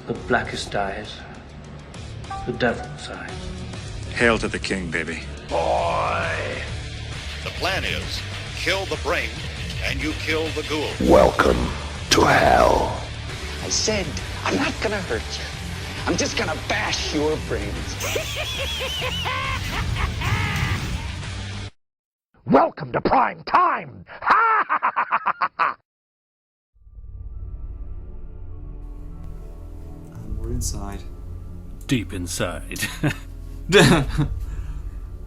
The blackest eyes. The devil's eyes. Hail to the king, baby. Boy! The plan is, kill the brain, and you kill the ghoul. Welcome to hell. I said, I'm not gonna hurt you. I'm just gonna bash your brains. Welcome to prime time. And we're inside. Deep inside.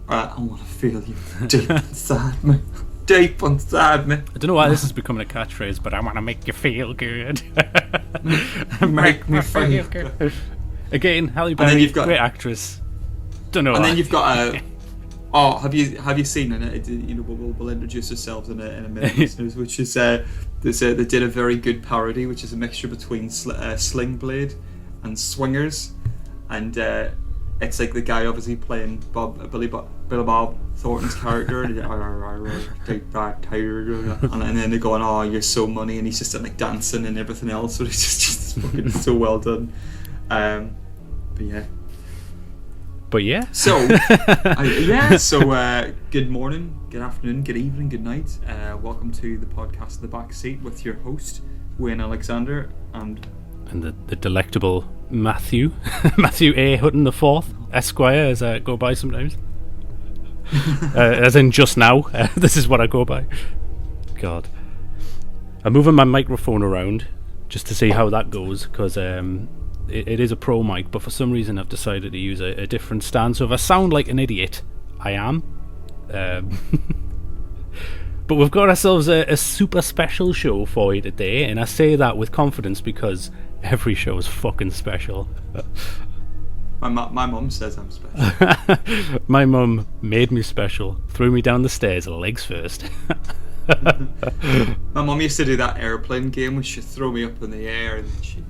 I want to feel you deep inside me. Deep inside me. I don't know why this is becoming a catchphrase, but I want to make you feel good. Make me feel good. Again, Halle Berry, great actress. Don't know. And then you've got a. Oh, have you seen it? You know, we'll introduce ourselves in a minute, listeners. Which is they did a very good parody, which is a mixture between Sling Blade and Swingers, and it's like the guy obviously playing Billy Bob Thornton's character, and then they're going, "Oh, you're so money," and he's just like dancing and everything else. So it's just fucking so well done. But yeah. So, good morning, good afternoon, good evening, good night. Welcome to the podcast, The Backseat, with your host, Wayne Alexander, and the delectable Matthew A. Hutton IV, Esquire, as I go by sometimes. As in just now. This is what I go by. God. I'm moving my microphone around just to see how that goes, because it is a pro mic, but for some reason I've decided to use a different stand. So if I sound like an idiot, I am. But we've got ourselves a super special show for you today, and I say that with confidence because every show is fucking special. My mum says I'm special. My mum made me special, threw me down the stairs, legs first. My mum used to do that airplane game where she'd throw me up in the air and then she'd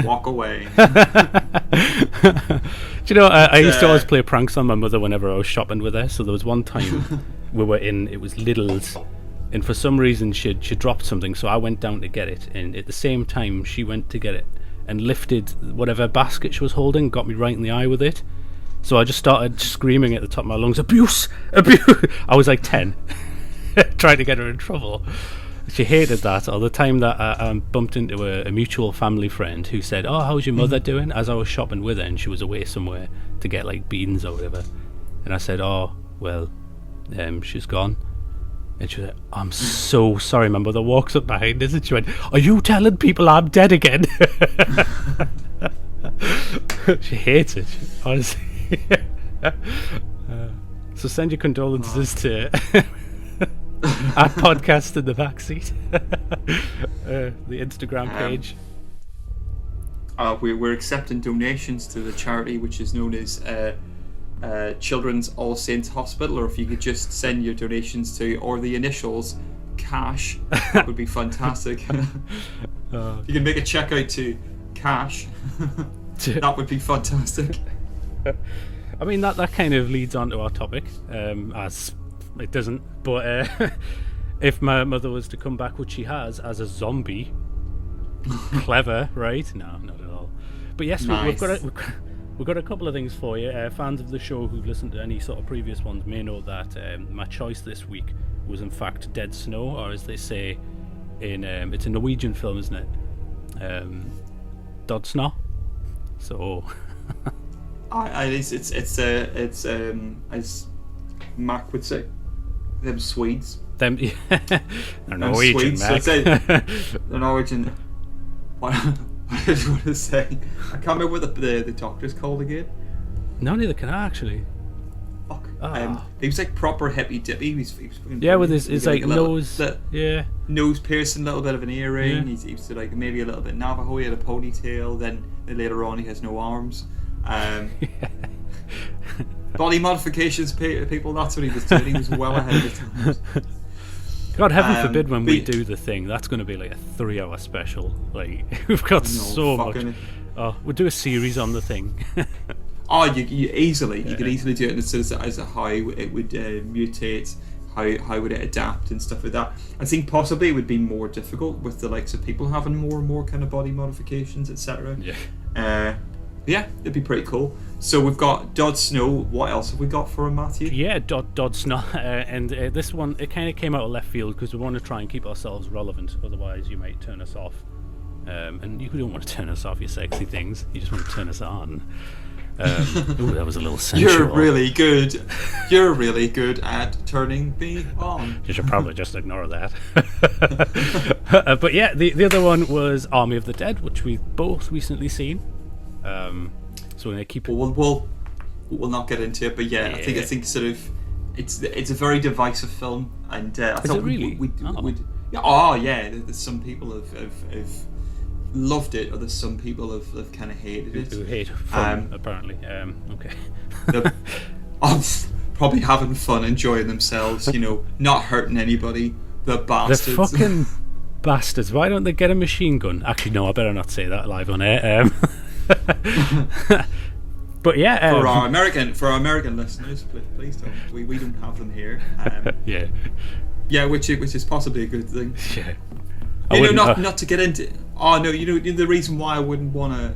walk away. Do you know, I used to always play pranks on my mother whenever I was shopping with her. So there was one time we were it was Lidl's, and for some reason she dropped something, so I went down to get it, and at the same time she went to get it and lifted whatever basket she was holding, got me right in the eye with it. So I just started screaming at the top of my lungs, abuse! I was like 10. Trying to get her in trouble. She hated that. Or the time that I bumped into a mutual family friend who said, "Oh, how's your mother doing?" as I was shopping with her, and she was away somewhere to get like beans or whatever. And I said, "Oh, well, she's gone." And she was like, "I'm so sorry." My mother walks up behind us and she went, "Are you telling people I'm dead again?" She hates it, honestly. So send your condolences to our podcast in the backseat. The Instagram page. We're accepting donations to the charity which is known as Children's All Saints Hospital, or if you could just send your donations to, or the initials, cash, that would be fantastic. If you can make a check out to cash, that would be fantastic. I mean, that kind of leads on to our topic, as it doesn't, but if my mother was to come back, which she has, as a zombie, clever, right? No, not at all. But yes, nice. we've got a couple of things for you. Fans of the show who've listened to any sort of previous ones may know that my choice this week was in fact Dead Snow, or as they say in it's a Norwegian film, isn't it? Dod Snow. So it's as Mac would say, them Swedes. They're Norwegian, Mac. So they're Norwegian. What did I want to say? I can't remember what the doctor's called again. No, neither can I actually. Fuck. He was like proper hippy dippy. He was with his like nose. Nose piercing, a little bit of an earring. Yeah. He used to like maybe a little bit Navajo. He had a ponytail. Then later on, he has no arms. Body modifications, people. That's what he was doing. He was well ahead of his times. God heaven forbid when we do the thing, that's going to be like a 3-hour special. Like we've got so much. We'll do a series on the thing. You could easily do it as a how it would mutate, how would it adapt and stuff like that. I think possibly it would be more difficult with the likes of people having more and more kind of body modifications, etc. Yeah. Yeah, it'd be pretty cool. So we've got Dod Snow. What else have we got for him, Matthew? Yeah, Dodd Snow, and this one, it kind of came out of left field because we want to try and keep ourselves relevant. Otherwise, you might turn us off. And you don't want to turn us off, you sexy things. You just want to turn us on. Ooh, that was a little sensual. You're really good. You're really good at turning me on. You should probably just ignore that. But yeah, the other one was Army of the Dead, which we've both recently seen. So we're gonna keep it. We'll not get into it, but yeah. I think sort of it's a very divisive film, and I Is thought it really? There's some people have loved it, or there's some people have kind of hated it. Who hate fun, apparently. Okay. I'm probably having fun, enjoying themselves, not hurting anybody. The bastards. The fucking bastards. Why don't they get a machine gun? Actually, no, I better not say that live on air. But yeah, for our American listeners, please don't. We don't have them here. Yeah, which is possibly a good thing. Yeah. Not to get into. Oh no, the reason why I wouldn't want to.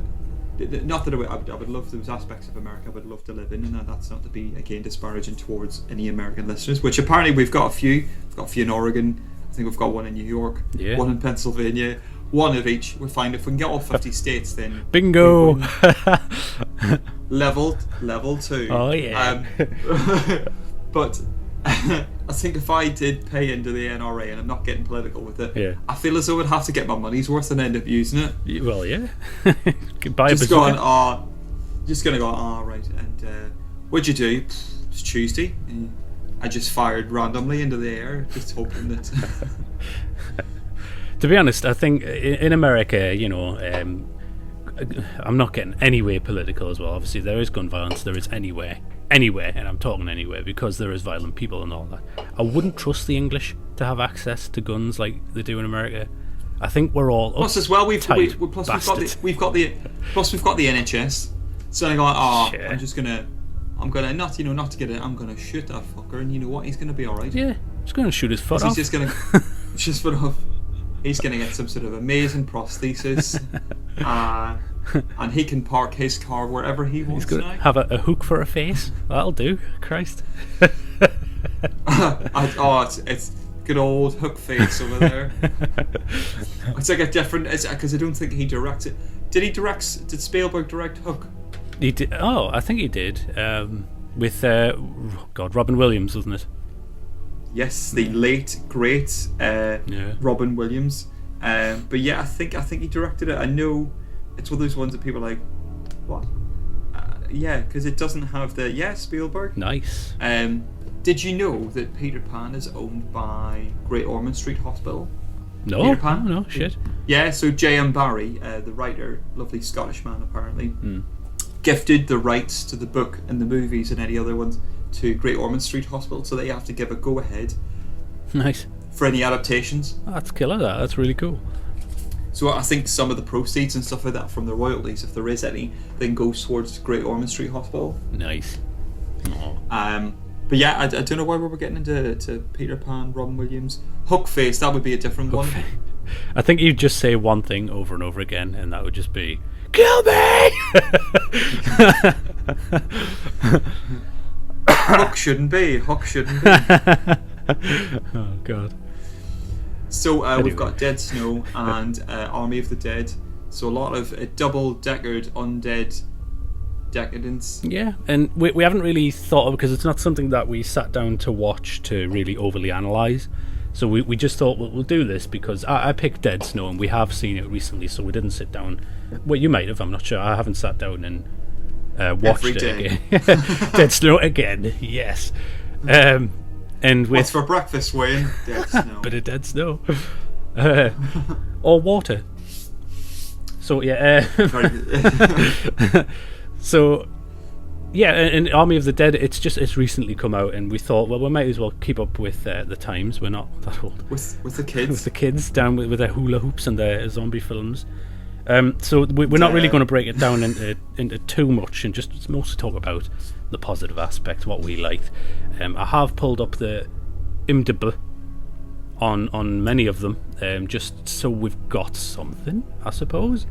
Not that I would love those aspects of America I would love to live in, and that's not to be again disparaging towards any American listeners. Which apparently we've got a few. We've got a few in Oregon. I think we've got one in New York. Yeah. One in Pennsylvania. One of each. We'll find if we can get all 50 states, then bingo. Level 2. Oh yeah. But I think if I did pay into the NRA, and I'm not getting political with it, I feel as though I'd have to get my money's worth and end up using it. Well, yeah. Buy just going, right. And what'd you do? It's Tuesday. And I just fired randomly into the air, just hoping that. To be honest, I think in America, I'm not getting anywhere political as well. Obviously, there is gun violence. There is anywhere, and I'm talking anywhere because there is violent people and all that. I wouldn't trust the English to have access to guns like they do in America. I think we're all plus as well. We've got the NHS. So I'm going, I'm gonna not to get it. I'm gonna shoot that fucker, and you know what? He's gonna be all right. Yeah, he's gonna shoot his foot off. He's just foot off. He's going to get some sort of amazing prosthesis, and he can park his car wherever he wants. He's going to have a hook for a face. That'll do. Christ. It's good old hook face over there. It's like a different. Because I don't think he directs it. Did Spielberg direct Hook? He did. Oh, I think he did. With Robin Williams, wasn't it? Yes, the late great Robin Williams. But yeah, I think he directed it. I know it's one of those ones that people are like, what? Because it doesn't have the Spielberg. Nice. Did you know that Peter Pan is owned by Great Ormond Street Hospital? No, Peter Pan? No, shit. Yeah, so J.M. Barrie, the writer, lovely Scottish man apparently, gifted the rights to the book and the movies and any other ones to Great Ormond Street Hospital, so they have to give a go-ahead. Nice. For any adaptations. Oh, that's killer. That's really cool. So I think some of the proceeds and stuff like that from the royalties, if there is any, then goes towards Great Ormond Street Hospital. Nice. Aww. But yeah, I don't know why we were getting into Peter Pan, Robin Williams, Hookface. That would be a different one. I think you'd just say one thing over and over again, and that would just be, "Kill me!" Hook shouldn't be. Oh god. So anyway. We've got Dead Snow and Army of the Dead. So a lot of double-deckered undead decadence. Yeah, and we haven't really thought of, because it's not something that we sat down to watch to really overly analyse. So we just thought we'll do this because I picked Dead Snow and we have seen it recently, so we didn't sit down. Well, you might have, I'm not sure. I haven't sat down and watched it again. Dead Snow again, yes. And with what's for breakfast, Wayne? Dead snow. Bit of dead snow. Or water. So yeah. So yeah, and Army of the Dead, it's recently come out, and we thought, well, we might as well keep up with the times. We're not that old. With the kids. With the kids down with their hula hoops and their zombie films. So we're not really going to break it down into too much, and just mostly talk about the positive aspects, what we liked. I have pulled up the IMDb on many of them, just so we've got something, I suppose.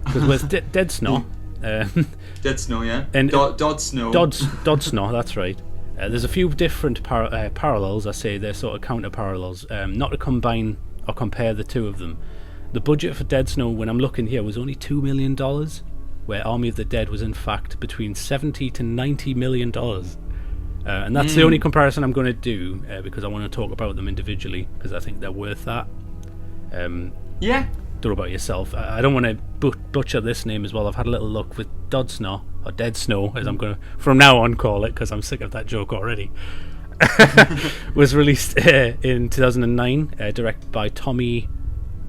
because with Dead Snow. Dead Snow, yeah. And Dodd Snow. Dodd Snow, that's right. There's a few different parallels. I say they're sort of counter parallels. Not to combine or compare the two of them. The budget for Dead Snow, when I'm looking here, was only $2 million, where Army of the Dead was in fact between $70 to $90 million. And that's the only comparison I'm going to do, because I want to talk about them individually, because I think they're worth that. Yeah. Don't know about yourself. I don't want to butcher this name as well. I've had a little look with Dodd Snow, or Dead Snow, as I'm going to from now on call it, because I'm sick of that joke already. Was released in 2009, directed by Tommy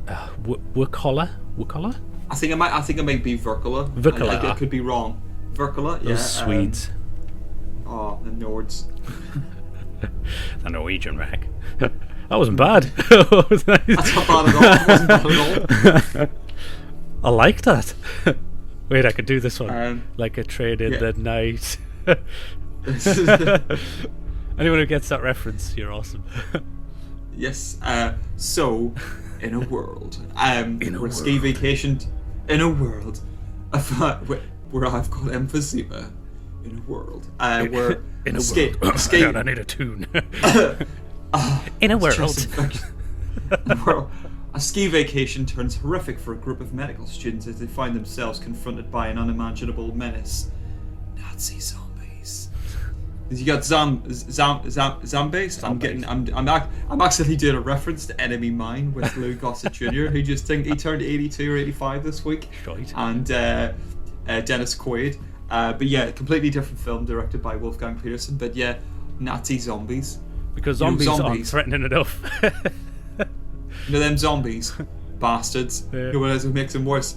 Wirkola. I think it might be Wirkola. I could be wrong. Wirkola, yeah. Those Swedes. The Nords. The Norwegian rag. That wasn't bad. That was nice. That's not bad at all. It wasn't bad at all. I like that. Wait, I could do this one. Like a trade in the night. Anyone who gets that reference, you're awesome. Yes. So, in a world, where ski vacation, in a world, where I've got emphysema, in a world, where in a ski. God, I need a tune. In a world. A ski vacation turns horrific for a group of medical students as they find themselves confronted by an unimaginable menace: Nazi zombies. You got zombies. I'm actually doing a reference to Enemy Mine with Lou Gossett Jr., who just think he turned 82 or 85 this week, Shite. and Dennis Quaid. But yeah, completely different film directed by Wolfgang Peterson. But yeah, Nazi zombies. Because zombies aren't threatening enough. Them zombies. Bastards. Yeah. You know what else makes them worse?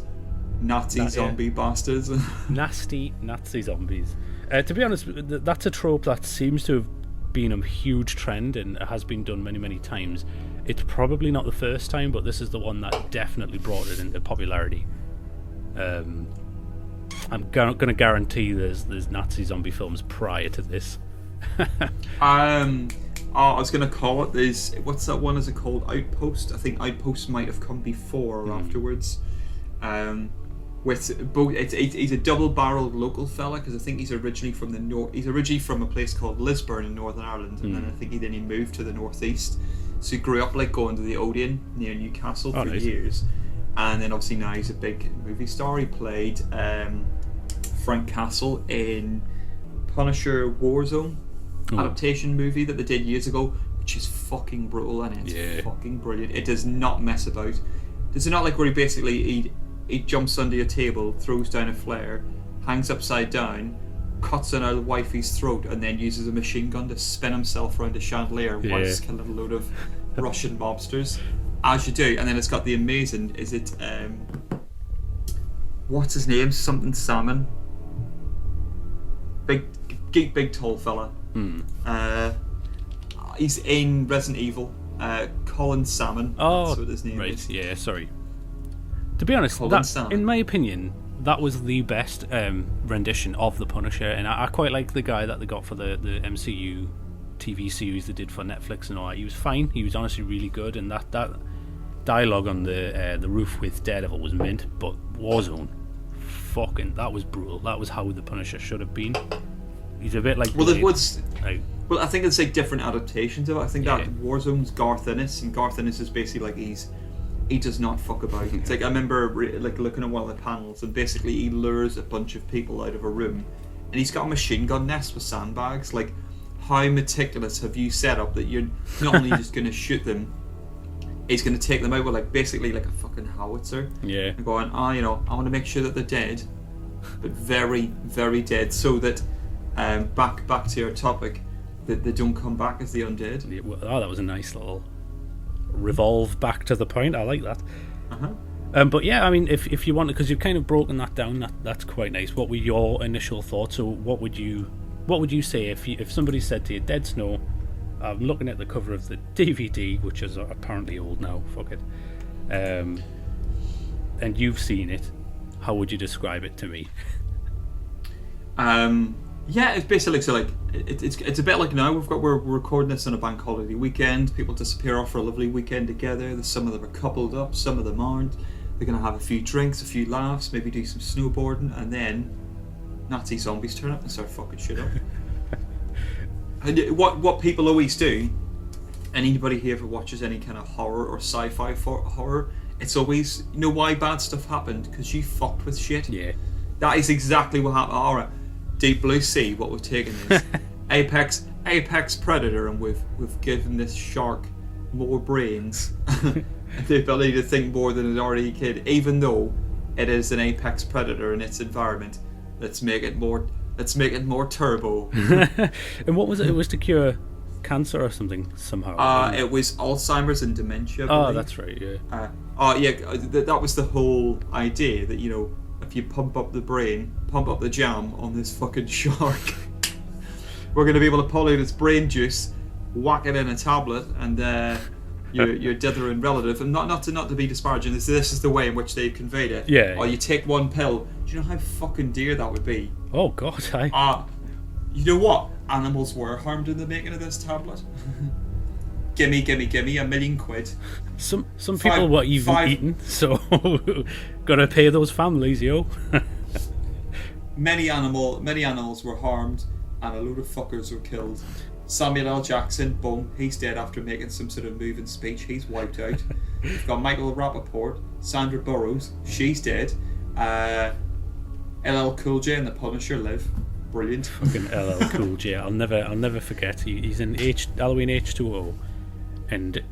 Nazi zombie bastards. Nasty Nazi zombies. To be honest, that's a trope that seems to have been a huge trend and has been done many, many times. It's probably not the first time, but this is the one that definitely brought it into popularity. I'm going to guarantee there's Nazi zombie films prior to this. I was going to call it, what's that one, is it called? Outpost? I think Outpost might have come before or afterwards. With both, he's a double-barreled local fella, because I think he's originally from the north. He's originally from a place called Lisburn in Northern Ireland, and then I think he moved to the northeast. So he grew up like going to the Odeon near Newcastle for years, and then obviously now he's a big movie star. He played Frank Castle in Punisher Warzone adaptation movie that they did years ago, which is fucking brutal, and it's fucking brilliant. It does not mess about. Does it not like where he basically he jumps under a table, throws down a flare, hangs upside down, cuts on a wifey's throat, and then uses a machine gun to spin himself around a chandelier whilst killing a load of Russian mobsters, as you do. And then it's got the amazing, is it what's his name? Something Salmon. Big tall fella. He's in Resident Evil. Colin Salmon. Oh, that's what his name right. is. Yeah, sorry. To be honest, in my opinion, that was the best rendition of the Punisher, and I quite like the guy that they got for the MCU TV series they did for Netflix and all that. He was fine. He was honestly really good, and that dialogue on the roof with Daredevil was mint. But Warzone, that was brutal. That was how the Punisher should have been. He's a bit like Blade. Well, I think it's like different adaptations of it. I think that Warzone's Garth Ennis, and Garth Ennis is basically like he does not fuck about. It's like I remember like looking at one of the panels, and basically he lures a bunch of people out of a room, and he's got a machine gun nest with sandbags. Like, how meticulous have you set up that you're not only just going to shoot them, he's going to take them out with like basically like a fucking howitzer. Yeah. And going, I want to make sure that they're dead, but very, very dead, so that back to your topic, that they don't come back as the undead. Yeah, well, that was a nice little revolve back to the point. I like that. But yeah, I mean, if you want, because you've kind of broken that down, that's quite nice. What were your initial thoughts? So what would you say if somebody said to you, Dead Snow, I'm looking at the cover of the DVD, which is apparently old now, fuck it, and you've seen it, how would you describe it to me? Yeah, it's basically it's a bit like now we're recording this on a bank holiday weekend. People disappear off for a lovely weekend together. Some of them are coupled up, some of them aren't. They're going to have a few drinks, a few laughs, maybe do some snowboarding, and then Nazi zombies turn up and start fucking shit up. And what people always do, and anybody who ever watches any kind of horror or sci-fi horror, it's always, you know why bad stuff happened? Because you fucked with shit. Yeah. That is exactly what happened. Alright, Deep Blue Sea, what we've taken is apex predator, and we've given this shark more brains, the ability to think more than it already could, even though it is an apex predator in its environment. Let's make it more turbo. And what was it? It was to cure cancer or something somehow. It was Alzheimer's and dementia. Oh, that's right. Yeah. That was the whole idea, that, you know, if you pump up the brain, pump up the jam on this fucking shark, we're going to be able to pull out its brain juice, whack it in a tablet, and your dithering relative. And not to be disparaging, this is the way in which they've conveyed it. Yeah. Or you take one pill. Do you know how fucking dear that would be? Oh God, you know what? Animals were harmed in the making of this tablet. gimme, £1 million. Some people were even eaten, so gotta pay those families, yo. Many animals were harmed, and a load of fuckers were killed. Samuel L. Jackson, boom, he's dead after making some sort of moving speech. He's wiped out. We've got Michael Rappaport, Sandra Burrows, she's dead. LL Cool J and the Punisher live. Brilliant. Fucking LL Cool J. I'll never forget. He's in Halloween H2O, and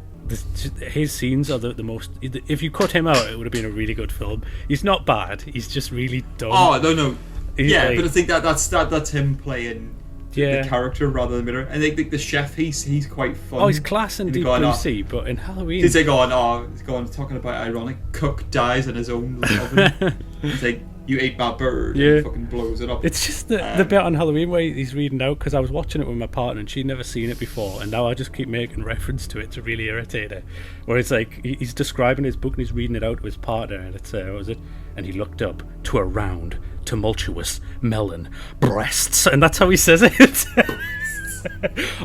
his scenes are the most. If you cut him out, it would have been a really good film. He's not bad. He's just really dumb. Oh no. Yeah, like, but I think that's him playing the character rather than mirror. And I think the chef, he's quite fun. Oh, he's class in Deep Blue Sea, but in Halloween he's like talking about ironic cook dies in his own oven. He's like, you ate my bird, and he fucking blows it up. It's just the bit on Halloween where he's reading out, because I was watching it with my partner and she'd never seen it before, and now I just keep making reference to it to really irritate her. Where it's like he's describing his book and he's reading it out to his partner, and it's what was it? And he looked up to a round, tumultuous melon breasts, and that's how he says it.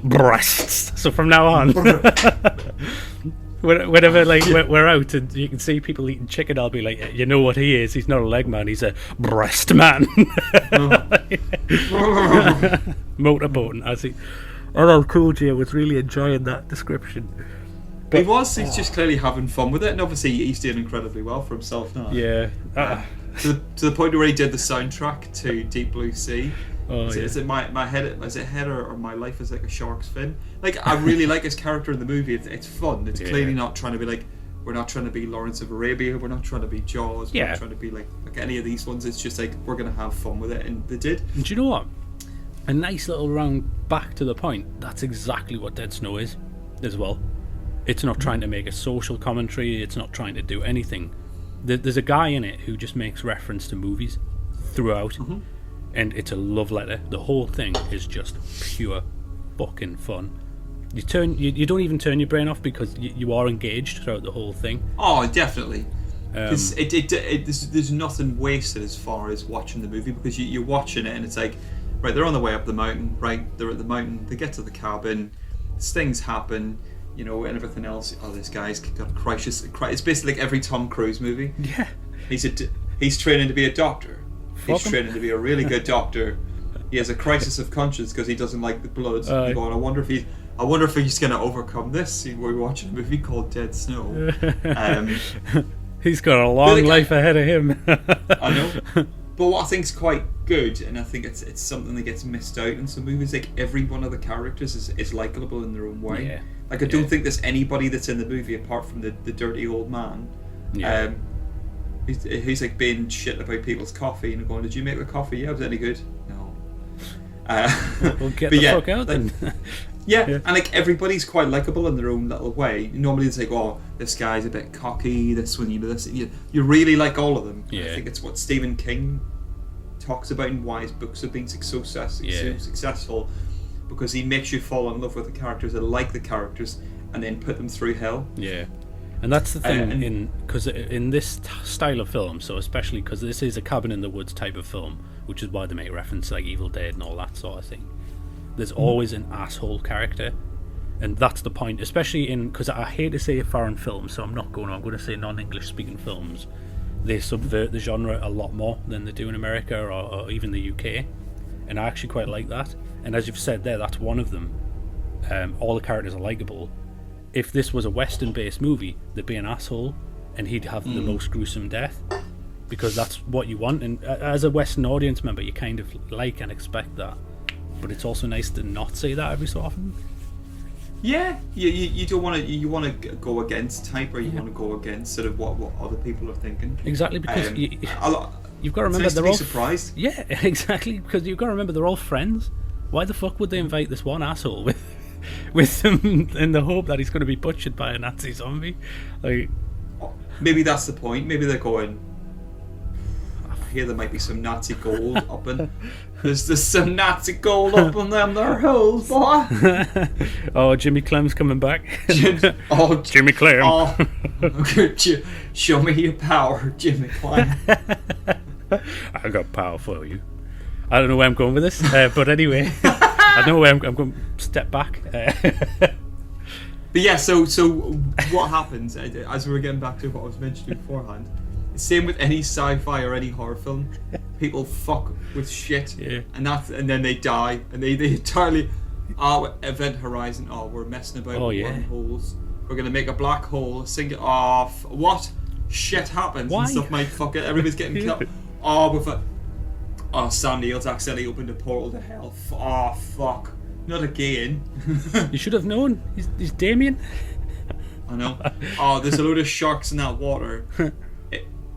Breasts. So from now on, whenever we're out and you can see people eating chicken, I'll be like, you know what he is? He's not a leg man. He's a breast man. Motorboating, as he. LL Cool J was really enjoying that description. But he's just clearly having fun with it, and obviously he's doing incredibly well for himself now. Yeah. To the point where he did the soundtrack to Deep Blue Sea. Oh, is it my head? Is it head or my life is like a shark's fin? Like, I really like his character in the movie. It's fun. It's clearly not trying to be like, we're not trying to be Lawrence of Arabia. We're not trying to be Jaws. We're not trying to be like any of these ones. It's just like, we're gonna have fun with it, and they did. And do you know what? A nice little round back to the point. That's exactly what Dead Snow is, as well. It's not trying to make a social commentary. It's not trying to do anything. There's a guy in it who just makes reference to movies throughout. Mm-hmm. And it's a love letter. The whole thing is just pure fucking fun. You don't even turn your brain off, because you are engaged throughout the whole thing. Oh, definitely. There's nothing wasted as far as watching the movie, because you're watching it and it's like, right, they're on the way up the mountain, right, they're at the mountain, they get to the cabin, things happen, you know, and everything else. Oh, this guy's got a crisis. It's basically like every Tom Cruise movie. Yeah. He's training to be a doctor. He's training to be a really good doctor. He has a crisis of conscience because he doesn't like the blood. Going, I wonder if he's going to overcome this. We're watching a movie called Dead Snow. He's got a long life ahead of him. I know. But what I think is quite good, and I think it's something that gets missed out in some movies, like every one of the characters is likeable in their own way. Yeah. Like, I don't think there's anybody that's in the movie apart from the dirty old man. Yeah. He's like being shit about people's coffee and going, did you make the coffee? Yeah, was it any good? No. Well, get the fuck out then. Yeah, and like everybody's quite likable in their own little way. Normally it's like, oh, this guy's a bit cocky, this one, you know, this. You really like all of them. Yeah. I think it's what Stephen King talks about and why his books have been so successful, because he makes you fall in love with the characters and like the characters and then put them through hell. Yeah. And that's the thing, because in this style of film, so especially because this is a cabin in the woods type of film, which is why they make reference to like Evil Dead and all that sort of thing, there's always an asshole character, And that's the point, especially in, because I hate to say foreign films, so I'm going to say non-English speaking films. They subvert the genre a lot more than they do in America or even the UK, and I actually quite like that. And as you've said there, that's one of them. All the characters are likable. If this was a Western-based movie, there'd be an asshole, and he'd have the most gruesome death, because that's what you want. And as a Western audience member, you kind of like and expect that. But it's also nice to not see that every so often. Yeah, you don't want to. You want to go against type, or you want to go against sort of what other people are thinking. Exactly, because you've got to remember nice they're to be all surprised. Yeah, exactly, because you've got to remember they're all friends. Why the fuck would they invite this one asshole with them in the hope that he's going to be butchered by a Nazi zombie? Like, maybe that's the point. Maybe they're going, I hear there might be some Nazi gold up in. There's some Nazi gold up in them there holes, boy. Oh, Jimmy Clem's coming back. Jimmy Clem. Oh, show me your power, Jimmy Clem. I got power for you. I don't know where I'm going with this, but anyway, I know where I'm going to step back. But yeah, so what happens, as we were getting back to what I was mentioning beforehand, same with any sci-fi or any horror film, people fuck with shit, and then they die, and they entirely, Event Horizon, we're messing about with wormholes, we're going to make a black hole, sink it off, what? Shit happens, and stuff might fuck it, everybody's getting killed. Sam Neill's accidentally opened a portal to hell. Fuck. Not again. You should have known. He's Damien. I know. There's a load of sharks in that water.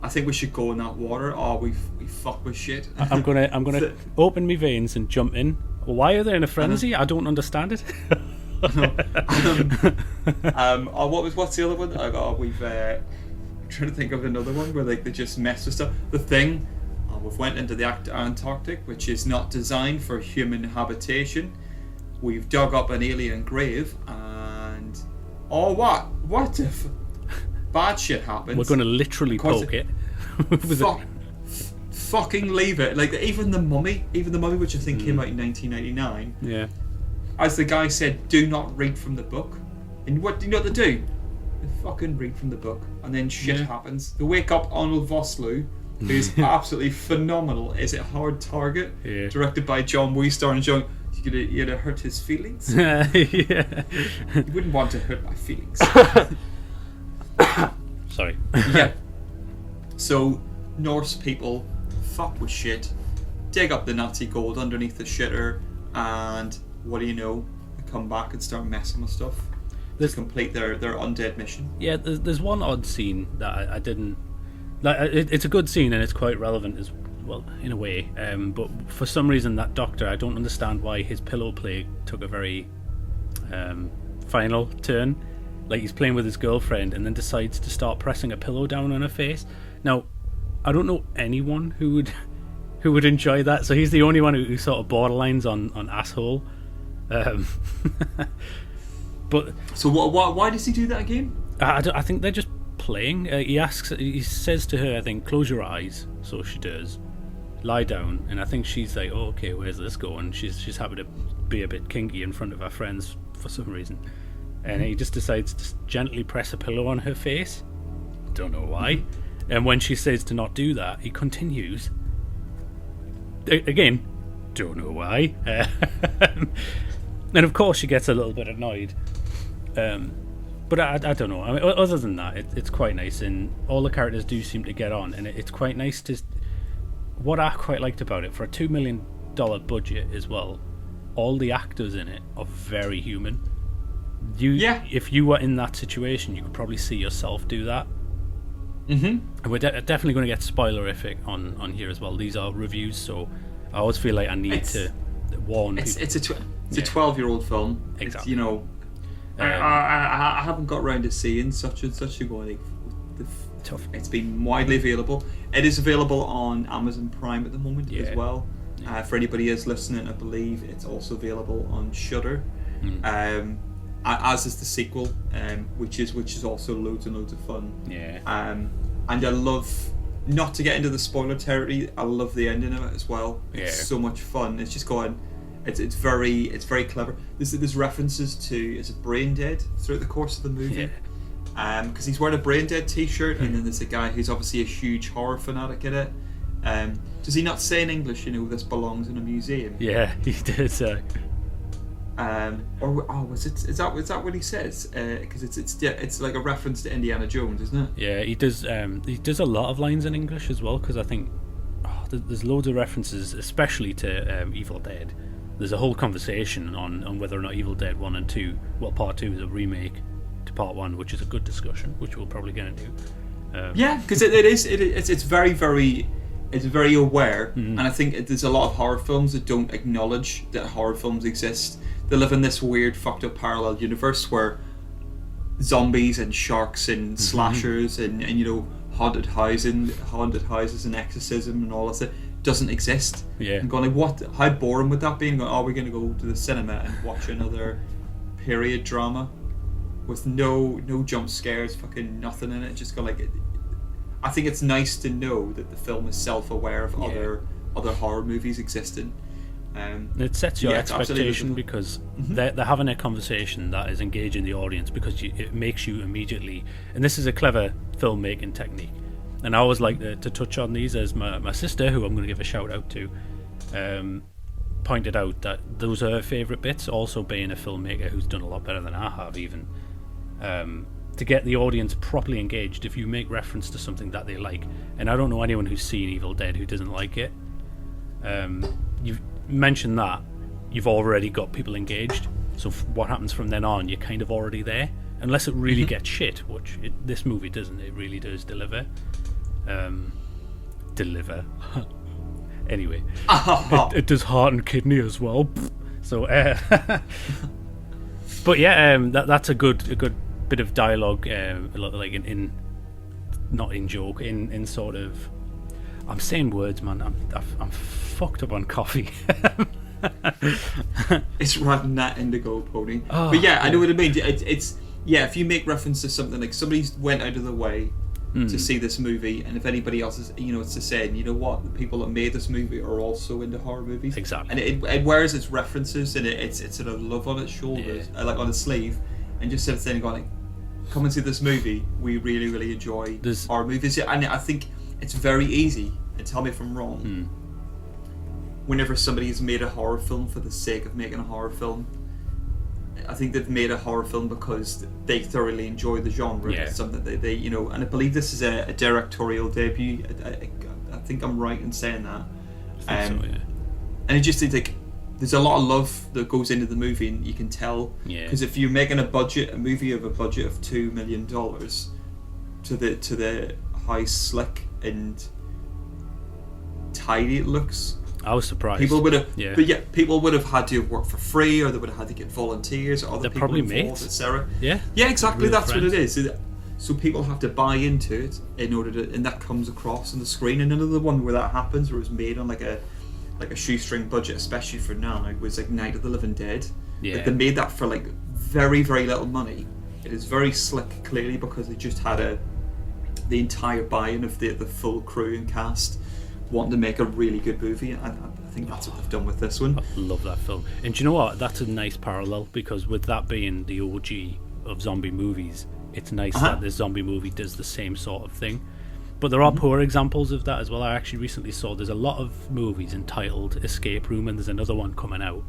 I think we should go in that water. We fuck with shit. I'm gonna open my veins and jump in. Why are they in a frenzy? I don't understand it. What's the other one? I'm trying to think of another one where they just mess with stuff. The Thing. We've went into the Antarctic, which is not designed for human habitation. We've dug up an alien grave, and what if bad shit happens? We're going to literally poke it. Fucking leave it. Like even the Mummy, which I think came out in 1999. Yeah. As the guy said, do not read from the book. And what do you know what they do? They fucking read from the book, and then shit happens. They wake up Arnold Vosloo, who's absolutely phenomenal. Is it Hard Target? Yeah. Directed by John Weistar, and John, you're gonna hurt his feelings. Yeah. You wouldn't want to hurt my feelings. Sorry. Yeah. So Norse people fuck with shit, dig up the Nazi gold underneath the shitter, and what do you know? They come back and start messing with stuff to complete their undead mission. Yeah, there's one odd scene that I didn't. Like, it's a good scene and it's quite relevant as well in a way, but for some reason that doctor, I don't understand why his pillow play took a very final turn. Like he's playing with his girlfriend and then decides to start pressing a pillow down on her face. Now, I don't know anyone who would enjoy that, so he's the only one who sort of borderlines on asshole. But so why does he do that again? I think they're just playing. He says to her, I think, close your eyes. So she does. Lie down. And I think she's like, oh, okay, where's this going? She's happy to be a bit kinky in front of her friends for some reason. And he just decides to gently press a pillow on her face. Don't know why. And when she says to not do that, he continues. Again, don't know why. And of course she gets a little bit annoyed. But I don't know. I mean, other than that, it's quite nice, and all the characters do seem to get on, and it's quite nice to. What I quite liked about it, for a $2 million budget as well, all the actors in it are very human. If you were in that situation, you could probably see yourself do that. And we're definitely going to get spoilerific on here as well. These are reviews, so I always feel like I need to warn people. It's a 12-year-old film. Exactly. It's, I haven't got around to seeing such and such a going. Tough. It's been widely available. It is available on Amazon Prime at the moment as well. For anybody who's listening, I believe it's also available on Shudder. As is the sequel, which is also loads and loads of fun. And I love, not to get into the spoiler territory, I love the ending of it as well. It's so much fun. It's just going, It's very clever. There's references to, is it Brain Dead throughout the course of the movie? Because he's wearing a Brain Dead t-shirt, and then there's a guy who's obviously a huge horror fanatic in it. Does he not say in English, this belongs in a museum? Yeah, he did. Is that what he says? Because it's like a reference to Indiana Jones, isn't it? Yeah, he does. He does a lot of lines in English as well. Because I think there's loads of references, especially to Evil Dead. There's a whole conversation on whether or not Evil Dead 1 and 2, well, Part 2 is a remake to Part 1, which is a good discussion, which we'll probably get into. Because it's very, very, it's very aware, and I think there's a lot of horror films that don't acknowledge that horror films exist. They live in this weird, fucked up parallel universe where zombies and sharks and slashers and haunted houses and exorcism and all of that doesn't exist. Yeah. I'm going, like, what? How boring would that be? And going, we're going to go to the cinema and watch another period drama with no jump scares, fucking nothing in it. Just go like, I think it's nice to know that the film is self-aware of other horror movies existing. It sets your expectation because they're having a conversation that is engaging the audience, because it makes you immediately, and this is a clever filmmaking technique. And I always like to touch on these, as my sister, who I'm going to give a shout out to, pointed out that those are her favourite bits, also being a filmmaker who's done a lot better than I have even. To get the audience properly engaged, if you make reference to something that they like, and I don't know anyone who's seen Evil Dead who doesn't like it, you've mentioned that, you've already got people engaged, so what happens from then on, you're kind of already there, unless it really gets shit, which this movie doesn't. It really does deliver. Anyway, it does heart and kidney as well. So, but yeah, that's a good bit of dialogue, like in not in joke, in sort of. I'm saying words, man. I'm fucked up on coffee. It's riding that indigo pony. But yeah, I know what I mean. It's if you make reference to something, like somebody's went out of the way to see this movie, and if anybody else is, it's to say, you know what, the people that made this movie are also into horror movies. Exactly. And it wears its references, and it's sort of love on its shoulders, like on its sleeve, and just sort of saying, going, come and see this movie. We really, really enjoy horror movies. And I think it's very easy, and tell me if I'm wrong, whenever somebody's made a horror film for the sake of making a horror film, I think they've made a horror film because they thoroughly enjoy the genre. Yeah. It's something that they and I believe this is a directorial debut. I think I'm right in saying that. I think so, yeah. And it just, like, there's a lot of love that goes into the movie, and you can tell. Because if you're making a movie of a budget of $2 million, to the how slick and tidy it looks, I was surprised. People would have, people would have had to have worked for free, or they would have had to get volunteers, or other They're people probably involved, mates. etc. Yeah, exactly. Real That's friends. what it is. So people have to buy into it in order to, and that comes across on the screen. And another one where that happens, where it was made on like a shoestring budget, especially for now, was like Night of the Living Dead. Yeah, like they made that for like very, very little money. It is very slick, clearly, because they just had the entire buy-in of the full crew and cast wanting to make a really good movie. I think that's what they've done with this one. I love that film. And do you know what? That's a nice parallel, because with that being the OG of zombie movies, it's nice that this zombie movie does the same sort of thing. But there are poor examples of that as well. I actually recently saw there's a lot of movies entitled Escape Room, and there's another one coming out.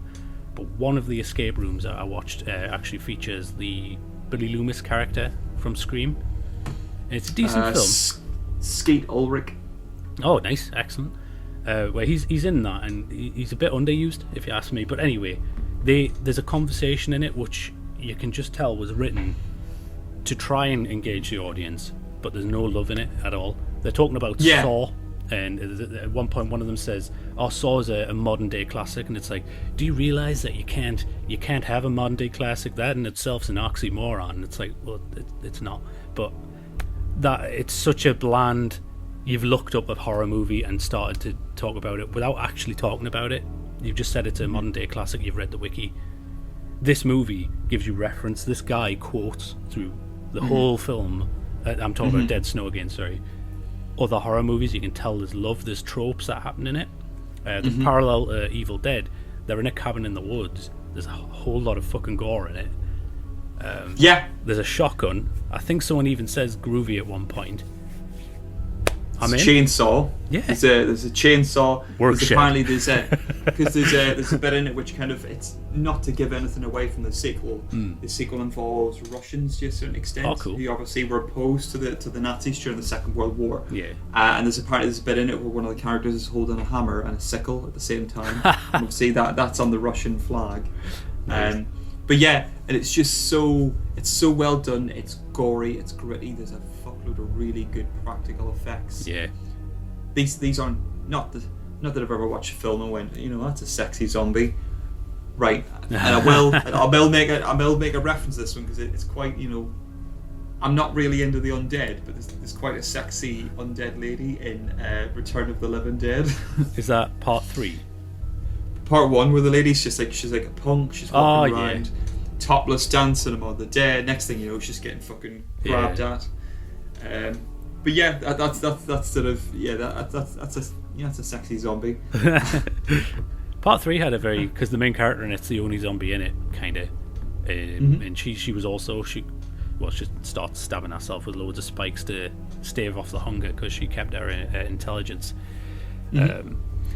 But one of the escape rooms that I watched actually features the Billy Loomis character from Scream. And it's a decent film. Skeet Ulrich. Oh, nice, excellent. Where he's in that, and he's a bit underused, if you ask me. But anyway, there's a conversation in it which you can just tell was written to try and engage the audience, but there's no love in it at all. They're talking about Saw, and at one point one of them says, Saw is a modern day classic, and it's like, do you realise that you can't have a modern day classic? That in itself's an oxymoron. And it's like, well, it's not. But that it's such a bland, you've looked up a horror movie and started to talk about it without actually talking about it. You've just said it's a modern day classic, you've read the wiki. This movie gives you reference. This guy quotes through the whole film. I'm talking about Dead Snow again, sorry. Other horror movies, you can tell there's love, there's tropes that happen in it. There's parallel Evil Dead. they're in a cabin in the woods. There's a whole lot of fucking gore in it. There's a shotgun. I think someone even says groovy at one point. There's a chainsaw. Yeah. There's a chainsaw. Workshop. Apparently there's a bit in it which kind of, it's not to give anything away from the sequel. The sequel involves Russians to a certain extent, who obviously were opposed to the Nazis during the Second World War. Yeah. And there's a bit in it where one of the characters is holding a hammer and a sickle at the same time. And obviously that's on the Russian flag. Nice. But yeah, and it's just it's so well done. It's gory, it's gritty. There's a fuckload of really good practical effects. Yeah. These aren't not that I've ever watched a film and went, that's a sexy zombie, right? And I will make a reference to this one because it's quite, I'm not really into the undead, but there's quite a sexy undead lady in Return of the Living Dead. Is that part 3? Part 1, where the lady's just like, she's like a punk, she's walking around topless dancing among the dead. Next thing you know, she's getting fucking grabbed at. But yeah, that's sort of that's a sexy zombie. Part 3 had a very, because the main character in it's the only zombie in it, kind of, and she was also she starts stabbing herself with loads of spikes to stave off the hunger because she kept her intelligence.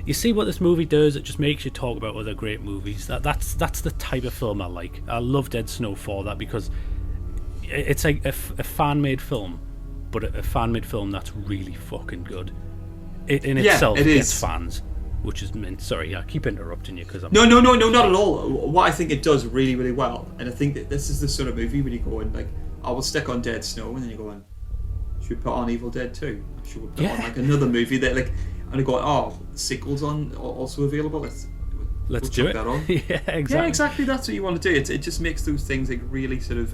You see what this movie does? It just makes you talk about other great movies. That's the type of film I like. I love Dead Snow for that, because it's like a fan-made film, but a fan-made film that's really fucking good. It in itself gets fans, which is meant. Sorry, I keep interrupting you because I'm. No, not at all. What I think it does really, really well, and I think that this is the sort of movie when you go in like, I will stick on Dead Snow, and then you go on, should we put on Evil Dead 2? Should we put on like another movie that like. And I go, sequels also available. Let's do it. That on. Yeah, exactly. Yeah, exactly. That's what you want to do. It just makes those things like really sort of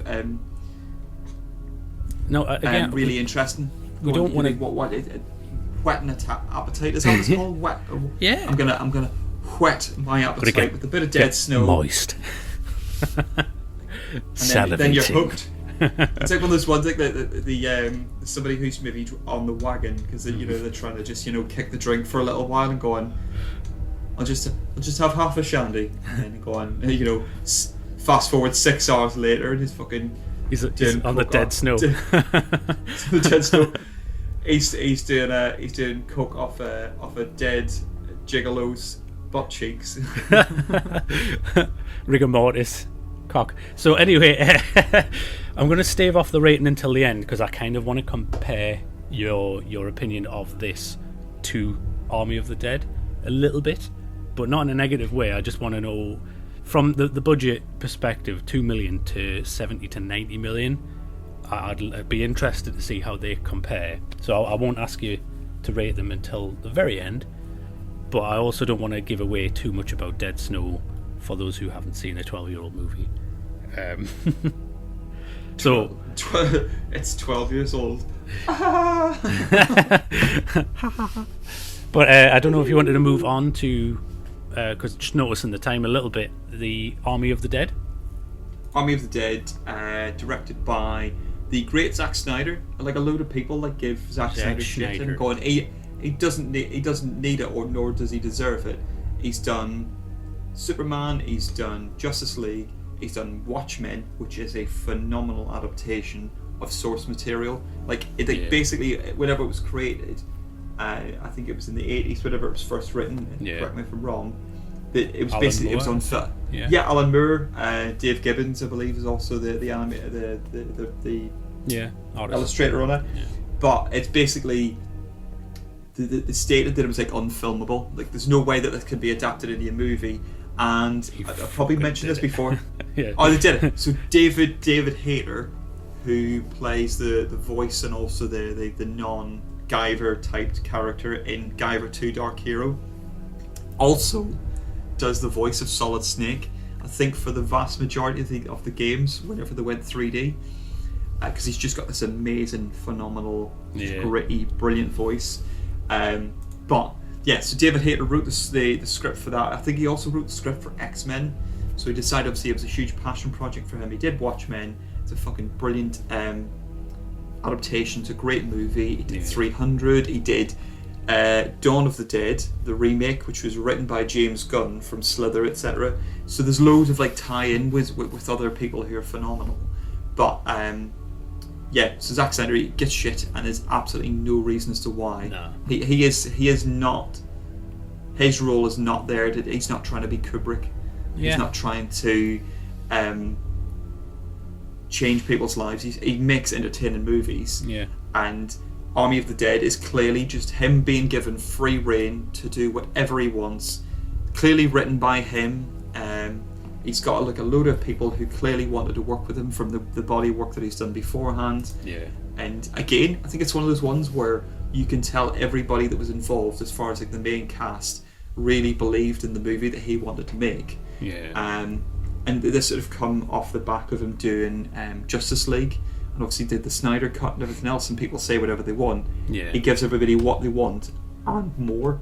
really interesting. We don't want to whet an appetite. Is that what it's called? Whet. Yeah. I'm gonna whet my appetite with a bit of Dead Snow. Moist. And then you're hooked. It's like one of those ones like the somebody who's maybe on the wagon because they're trying to just kick the drink for a little while and go on. I'll just have half a shandy and then go on. Fast forward 6 hours later and he's on the Dead Snow. The Dead Snow. He's doing coke off a dead gigolo's butt cheeks. Rigor mortis. Cock. So anyway, I'm going to stave off the rating until the end because I kind of want to compare your opinion of this to Army of the Dead a little bit, but not in a negative way. I just want to know from the budget perspective, 2 million to 70 to 90 million. I'd be interested to see how they compare. So I won't ask you to rate them until the very end, but I also don't want to give away too much about Dead Snow for those who haven't seen a 12-year-old movie. So it's 12 years old. But I don't know if you wanted to move on to because just noticing the time a little bit, the Army of the Dead. Army of the Dead, directed by the great Zack Snyder. Like a load of people like give Zack Snyder shit and going, he doesn't need it, or nor does he deserve it. He's done Superman, he's done Justice League, he's done Watchmen, which is a phenomenal adaptation of source material. Basically, whenever it was created, I think it was in the 80s, whenever it was first written. Correct me if I'm wrong. It was basically it was on film. Yeah, Alan Moore, Dave Gibbons, I believe, is also the illustrator on it. Yeah. But it's basically the stated that it was like unfilmable. Like there's no way that this could be adapted into a movie. And I've probably mentioned this before. Yeah. Oh, they did it. So David Hayter, who plays the voice and also the non-Guyver typed character in Guyver 2 Dark Hero, also does the voice of Solid Snake, I think, for the vast majority of the games whenever they went 3D, because he's just got this amazing, phenomenal, gritty, brilliant voice. But yeah, so David Hayter wrote the script for that. I think he also wrote the script for X-Men. So he decided, obviously, it was a huge passion project for him. He did Watchmen. It's a fucking brilliant adaptation. It's a great movie. He did 300. He did Dawn of the Dead, the remake, which was written by James Gunn from Slither, etc. So there's loads of like tie-in with other people who are phenomenal. But so Zack Snyder gets shit, and there's absolutely no reason as to why. No. He is not. His role is not there. He's not trying to be Kubrick. Yeah. He's not trying to change people's lives. He makes entertaining movies. Yeah. And Army of the Dead is clearly just him being given free rein to do whatever he wants. Clearly written by him. He's got like a load of people who clearly wanted to work with him from the body work that he's done beforehand. Yeah. And again, I think it's one of those ones where you can tell everybody that was involved, as far as like the main cast, really believed in the movie that he wanted to make. Yeah. And this sort of come off the back of him doing Justice League, and obviously did the Snyder Cut and everything else, and people say whatever they want. Yeah. He gives everybody what they want and more.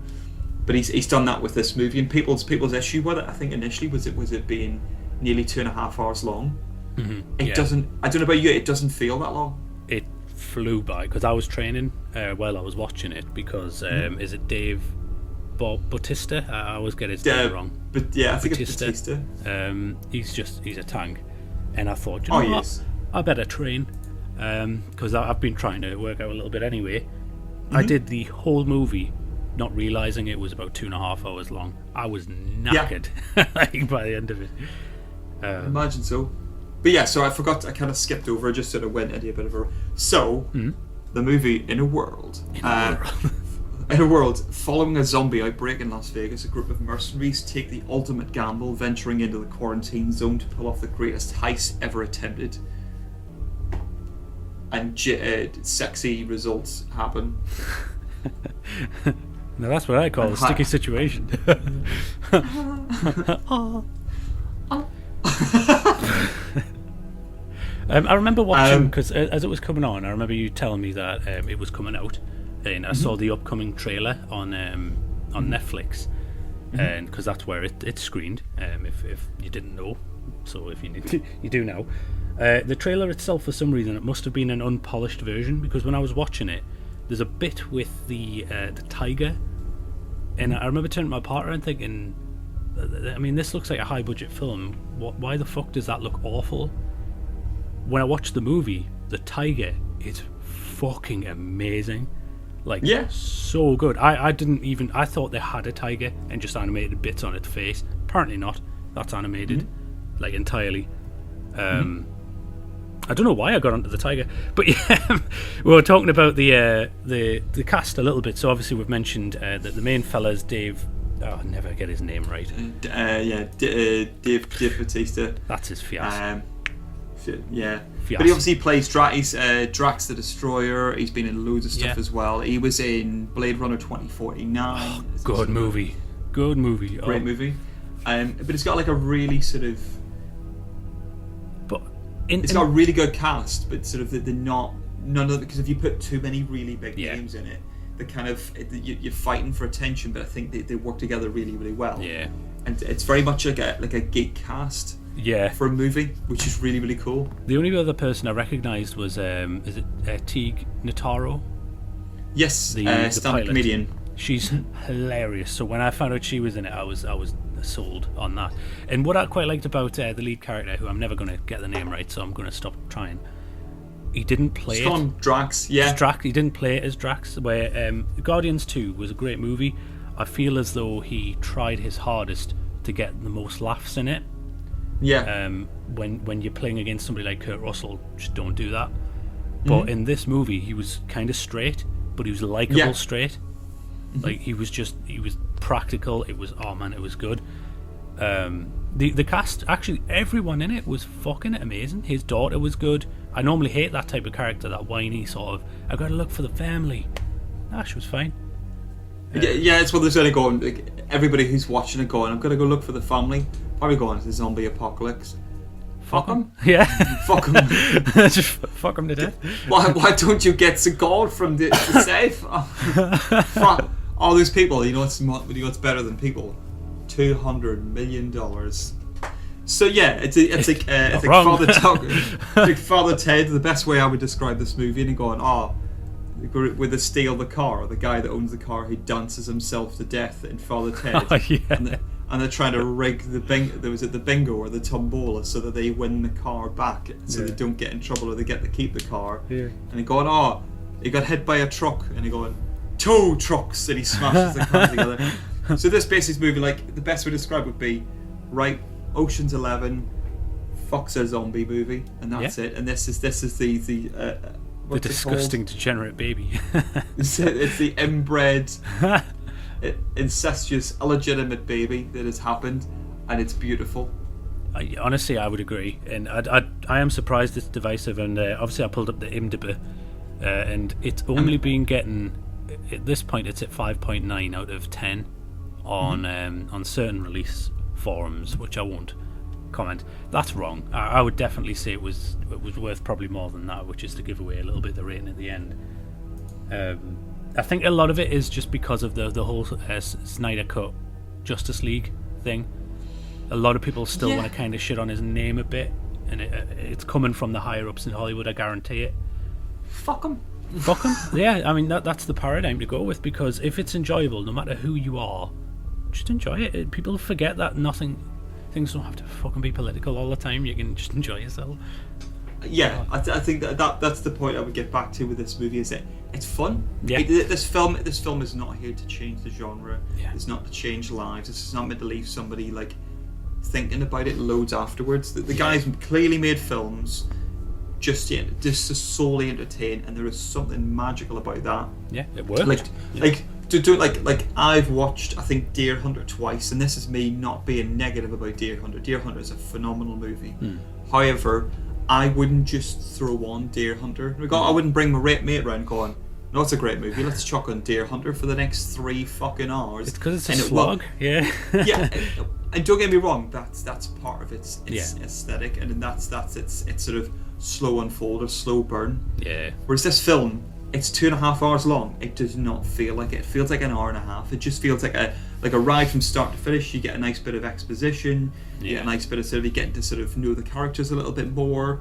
But he's done that with this movie, and people's issue with it, I think initially was it being nearly 2.5 hours long. Mm-hmm. It doesn't. I don't know about you. It doesn't feel that long. It flew by because I was training while I was watching it because is it Dave Bautista? I always get his name wrong. But yeah, I think it's Bautista. He's a tank, and I thought, you know what? Yes. I better train because I've been trying to work out a little bit anyway. I did the whole movie, not realizing it was about 2.5 hours long. I was knackered like, by the end of it. Imagine so. But yeah, so I kind of skipped over. I just sort of went into a bit of a. So, the movie In a World. In a world, following a zombie outbreak in Las Vegas, a group of mercenaries take the ultimate gamble, venturing into the quarantine zone to pull off the greatest heist ever attempted. And sexy results happen. Now that's what I call a sticky situation. I remember watching, because as it was coming on, I remember you telling me that it was coming out, and I saw the upcoming trailer on Netflix, and because that's where it's screened, if you didn't know, so if you do now. The trailer itself, for some reason, it must have been an unpolished version, because when I was watching it, there's a bit with the tiger, and I remember turning to my partner and thinking, I mean, this looks like a high budget film. Why the fuck does that look awful? When I watched the movie, the tiger is fucking amazing. Like, so good. I thought they had a tiger and just animated bits on its face. Apparently not. That's animated, like, entirely. I don't know why I got onto the tiger, but yeah, we were talking about the cast a little bit. So obviously we've mentioned that the main fella's Dave. Oh, I never get his name right. Dave Bautista. That's his fias. Yeah, but he obviously plays Drax the Destroyer. He's been in loads of stuff as well. He was in Blade Runner 2049. Good movie. Great movie. But it's got like a really sort of. It's got a really good cast, but sort of they're not because if you put too many really big names in it, they kind of you're fighting for attention. But I think they work together really, really well. Yeah, and it's very much like a geek cast. Yeah, for a movie, which is really, really cool. The only other person I recognised was Teague Notaro? Yes, the stand-up comedian. She's hilarious. So when I found out she was in it, I was sold on that. And what I quite liked about the lead character, who I'm never going to get the name right, so I'm going to stop trying. He didn't play it. It's Drax, yeah. Drax. He didn't play it as Drax. Where Guardians 2 was a great movie. I feel as though he tried his hardest to get the most laughs in it. Yeah. When you're playing against somebody like Kurt Russell, just don't do that. But in this movie, he was kind of straight, but he was likable straight. Like he was practical. It was it was good. The cast, actually, everyone in it was fucking amazing. His daughter was good. I normally hate that type of character, that whiny sort of, I gotta look for the family. She was fine. It's what they're sort of going. Like, everybody who's watching it going, I'm gonna go look for the family. Probably going to the zombie apocalypse. Fuck them. Yeah. Fuck them. Just fuck them to death. Why don't you get some gold from the safe? All those people, you know what's better than people? $200 million. So yeah, it's like Father Ted. The best way I would describe this movie, and going, where they steal the car. The guy that owns the car, he dances himself to death in Father Ted. Oh, yeah. And they're trying to rig the bingo or the tombola so that they win the car back, so they don't get in trouble or they get to keep the car. Yeah. And he going, oh, he got hit by a truck, and he going, 2 trucks, and he smashes the car together. So this basically movie, like the best way to describe it would be, right, Ocean's 11, fucks a zombie movie, and that's it. And this is the disgusting degenerate baby. It's the inbred, incestuous, illegitimate baby that has happened, and it's beautiful. Honestly, I would agree, and I am surprised it's divisive. And obviously, I pulled up the IMDb, and it's only been getting, at this point, it's at 5.9 out of 10 on certain release forums, which I won't comment. That's wrong. I would definitely say it was worth probably more than that, which is to give away a little bit of the rating at the end. I think a lot of it is just because of the whole Snyder Cut Justice League thing. A lot of people still want to kind of shit on his name a bit, and it's coming from the higher ups in Hollywood, I guarantee it. Fuck him. Fuck him. Yeah, I mean that's the paradigm to go with, because if it's enjoyable, no matter who you are, just enjoy it. People forget that things don't have to fucking be political all the time. You can just enjoy yourself. Yeah, I think that's the point I would get back to with this movie, is that it's fun. Yeah. This film is not here to change the genre. Yeah. It's not to change lives. It's not meant to leave somebody like thinking about it loads afterwards. The guy's clearly made films just to solely entertain, and there is something magical about that. Yeah, it works. Like I've watched, I think, Deer Hunter twice, and this is me not being negative about Deer Hunter. Deer Hunter is a phenomenal movie. However, I wouldn't just throw on Deer Hunter. I wouldn't bring my mate around going, no, it's a great movie, let's chuck on Deer Hunter for the next 3 fucking hours. It's because it's a slog. Yeah. And don't get me wrong, that's part of its aesthetic, and that's its sort of slow unfold or slow burn. Yeah. Whereas this film, it's 2.5 hours long. It does not feel like it. It feels like an hour and a half. It just feels like a ride from start to finish. You get a nice bit of exposition. You get a nice bit of you get to sort of know the characters a little bit more.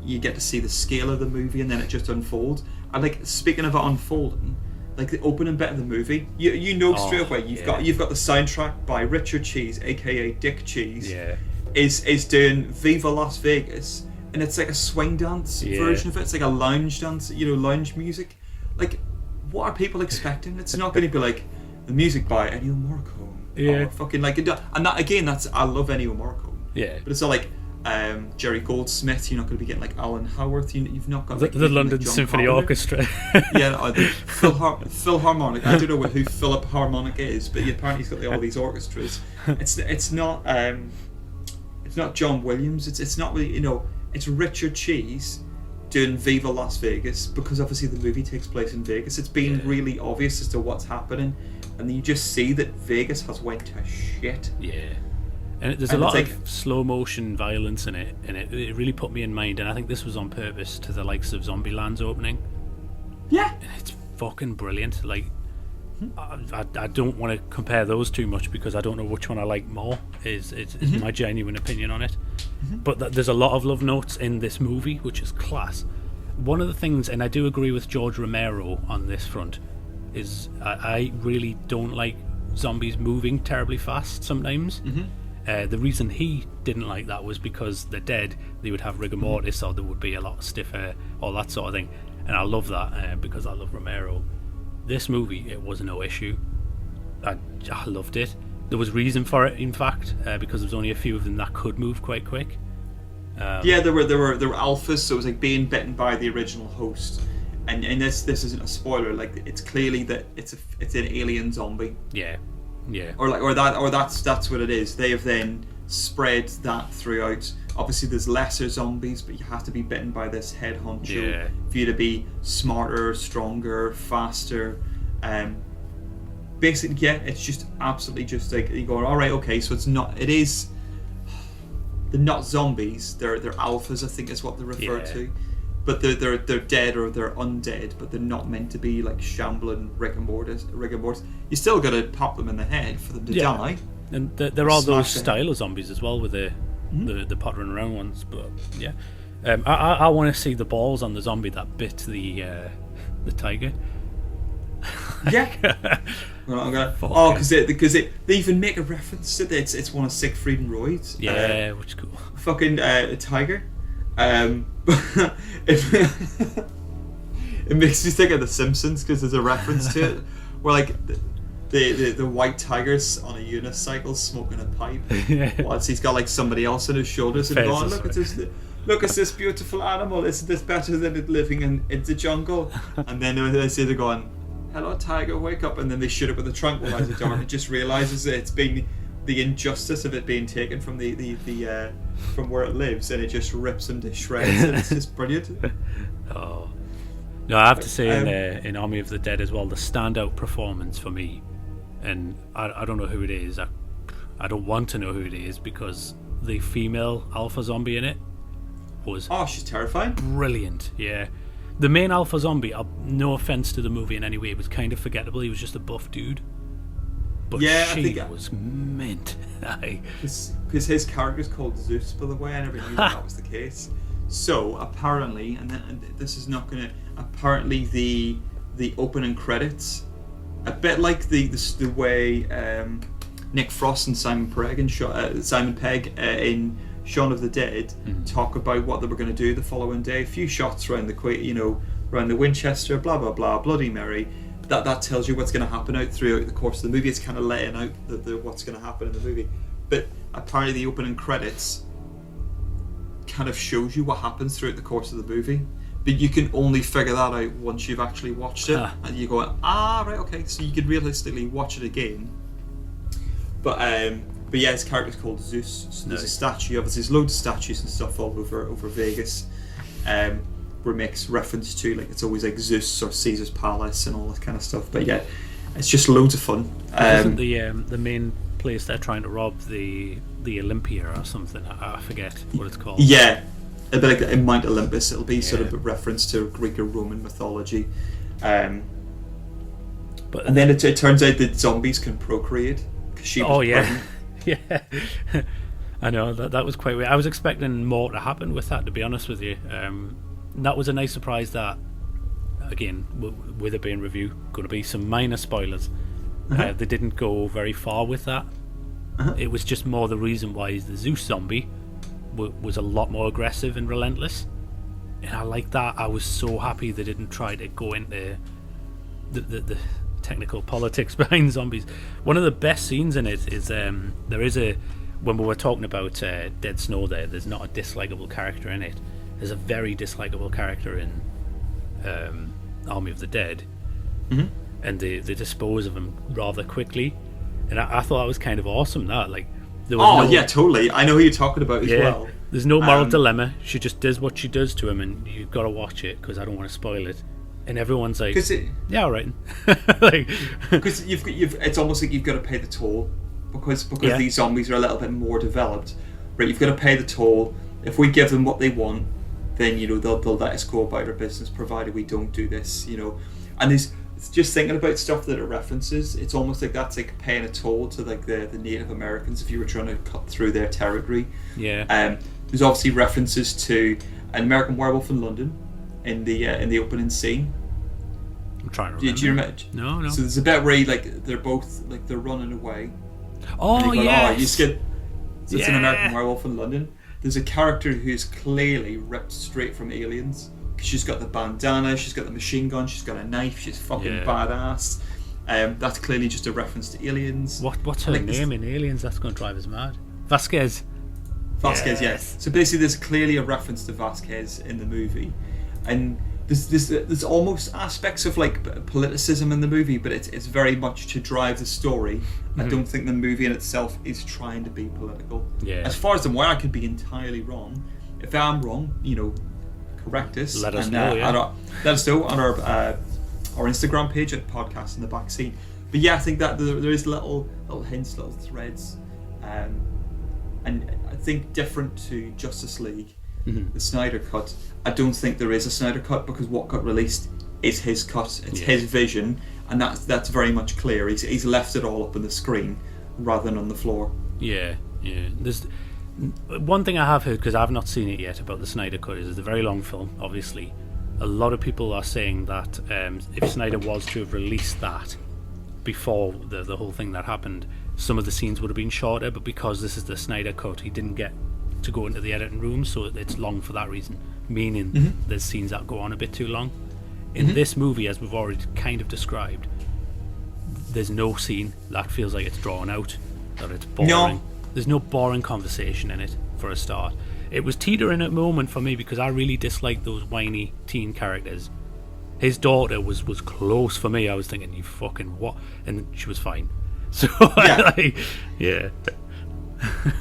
You get to see the scale of the movie, and then it just unfolds. And like, speaking of it unfolding, like the opening bit of the movie, you know straight away you've got the soundtrack by Richard Cheese, aka Dick Cheese. Yeah. Is doing Viva Las Vegas. And it's like a swing dance version of it. It's like a lounge dance, lounge music. Like, what are people expecting? It's not going to be like the music by Ennio Morricone. Yeah. Or fucking like, and that again, I love Ennio Morricone. Yeah. But it's not like Jerry Goldsmith. You're not going to be getting like Alan Howarth. You've not got like the London like Symphony Orchestra. Yeah, the Philharmonic. I don't know who Philip Harmonic is, but apparently he's got all these orchestras. It's not John Williams. It's not really, it's Richard Cheese doing Viva Las Vegas, because obviously the movie takes place in Vegas. It's been really obvious as to what's happening, and then you just see that Vegas has went to shit. Yeah. And there's a lot of slow motion violence in it, and it really put me in mind, and I think this was on purpose, to the likes of Zombieland's opening. Yeah. And it's fucking brilliant. Like, I don't want to compare those too much, because I don't know which one I like more, is my genuine opinion on it. But there's a lot of love notes in this movie, which is class. One of the things, and I do agree with George Romero on this front, is I really don't like zombies moving terribly fast sometimes. The reason he didn't like that was because they're dead, they would have rigor mortis, or they would be a lot stiffer, all that sort of thing. And I love that because I love Romero. This movie, it was no issue. I loved it. There was reason for it, in fact, because there was only a few of them that could move quite quick. There were alphas, so it was like being bitten by the original host. And this isn't a spoiler. Like, it's clearly that it's an alien zombie. Yeah. Or that's what it is. They have then spread that throughout. Obviously, there's lesser zombies, but you have to be bitten by this head honcho for you to be smarter, stronger, faster. Basically, it's just absolutely just like you go, all right, okay. So they're not zombies. They're alphas, I think is what they're referred to. But they're dead, or they're undead, but they're not meant to be like shambling rigor mortis. You still got to pop them in the head for them to die. And there are those style of zombies as well, with the pottering around ones. But yeah, I want to see the balls on the zombie that bit the the tiger. Yeah. Because they even make a reference to it. It's one of Siegfried and Roy's. Yeah, which is cool. Fucking a tiger. It makes me think of The Simpsons because there's a reference to it where like the white tiger's on a unicycle smoking a pipe whilst he's got like somebody else on his shoulders and going, look at this beautiful animal, isn't this better than it living in the jungle? And then they say they're going, hello tiger, wake up, and then they shoot it with a tranquilizer dart and it just realises that it's been the injustice of it being taken from the from where it lives, and it just rips them to shreds, and it's just brilliant. Oh. No, I have to say in Army of the Dead as well, the standout performance for me, and I don't know who it is, I don't want to know who it is, because the female alpha zombie in it was she's terrifying. Brilliant, yeah. The main alpha zombie, no offence to the movie in any way, was kind of forgettable. He was just a buff dude. But she was mint. Because his character's called Zeus, by the way. I never knew that was the case. So apparently, and this is not going to. Apparently, the opening credits, a bit like the way Nick Frost and Simon Pegg in Shaun of the Dead talk about what they were going to do the following day. A few shots around the Winchester, blah blah blah, Bloody Mary. That tells you what's going to happen throughout the course of the movie. It's kind of laying out what's going to happen in the movie. But apparently the opening credits kind of shows you what happens throughout the course of the movie. But you can only figure that out once you've actually watched it. And you go, right, okay. So you could realistically watch it again. But yeah, his character's called Zeus. So there's a statue. Obviously, there's loads of statues and stuff all over Vegas. Where it makes reference to, like, it's always like Zeus or Caesar's Palace and all that kind of stuff. But yeah, it's just loads of fun. Isn't the main place they're trying to rob the Olympia or something? I forget what it's called. Yeah, a bit like in Mount Olympus. It'll be sort of a reference to Greek or Roman mythology. And then it turns out that zombies can procreate. She was pregnant. Yeah. I know, that was quite weird. I was expecting more to happen with that, to be honest with you. That was a nice surprise that, again, with it being review, going to be some minor spoilers. They didn't go very far with that. It was just more the reason why the Zeus zombie was a lot more aggressive and relentless. And I like that. I was so happy they didn't try to go into the technical politics behind zombies. One of the best scenes in it is there is when we were talking about Dead Snow there's not a dislikable character in it. There's a very dislikable character in Army of the Dead, and they dispose of him rather quickly, and I thought that was kind of awesome. That, like, there was yeah, totally. I know who you're talking about as well. There's no moral dilemma. She just does what she does to him, and you've got to watch it because I don't want to spoil it. And everyone's like, yeah, all right. Because it's almost like you've got to pay the toll because these zombies are a little bit more developed, right? You've got to pay the toll. If we give them what they want, then they'll let us go about our business, provided we don't do this, And it's just thinking about stuff that it references. It's almost like that's like paying a toll to like the Native Americans if you were trying to cut through their territory. Yeah. There's obviously references to An American Werewolf in London in the opening scene. I'm trying to remember. Do you remember? No. So there's a bit where they're both like they're running away. Oh yeah. It's An American Werewolf in London. There's a character who's clearly ripped straight from Aliens. She's got the bandana, she's got the machine gun, she's got a knife, she's fucking badass. That's clearly just a reference to Aliens. What's her name in Aliens? That's going to drive us mad. Vasquez, yes. So basically there's clearly a reference to Vasquez in the movie. And there's almost aspects of like politicism in the movie, but it's very much to drive the story. I don't think the movie in itself is trying to be political. Yeah. As far as I'm aware, I could be entirely wrong. If I'm wrong, correct us. Let us know. Let us know on our Instagram page at Podcast in the Backseat. But yeah, I think that there is little hints, little threads, and I think different to Justice League, the Snyder Cut. I don't think there is a Snyder Cut because what got released is his cut. It's his vision, and that's very much clear. He's left it all up on the screen rather than on the floor. Yeah. There's one thing I have heard, because I've not seen it yet, about the Snyder Cut is it's a very long film, obviously, a lot of people are saying that if Snyder was to have released that before the whole thing that happened, some of the scenes would have been shorter, but because this is the Snyder cut, he didn't get to go into the editing room, so it's long for that reason, meaning there's scenes that go on a bit too long. In this movie, as we've already kind of described, there's no scene that feels like it's drawn out, that it's boring. No. There's no boring conversation in it, for a start. It was teetering at a moment for me because I really disliked those whiny teen characters. His daughter was close for me. I was thinking, you fucking what? And she was fine. So, yeah.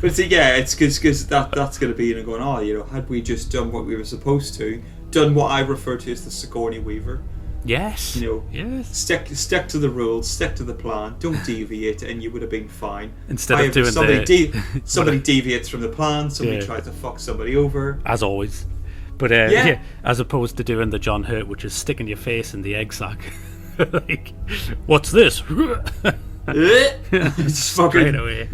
But see, yeah, it's because that's going to be, going, oh, had we just done what we were supposed to, done what I refer to as the Sigourney Weaver. Yes. Yes. Stick to the rules, stick to the plan, don't deviate, and you would have been fine. Instead of doing somebody deviates from the plan, somebody tries to fuck somebody over. As always. But as opposed to doing the John Hurt, which is sticking your face in the egg sack. Like, what's this? It's fucking straight away.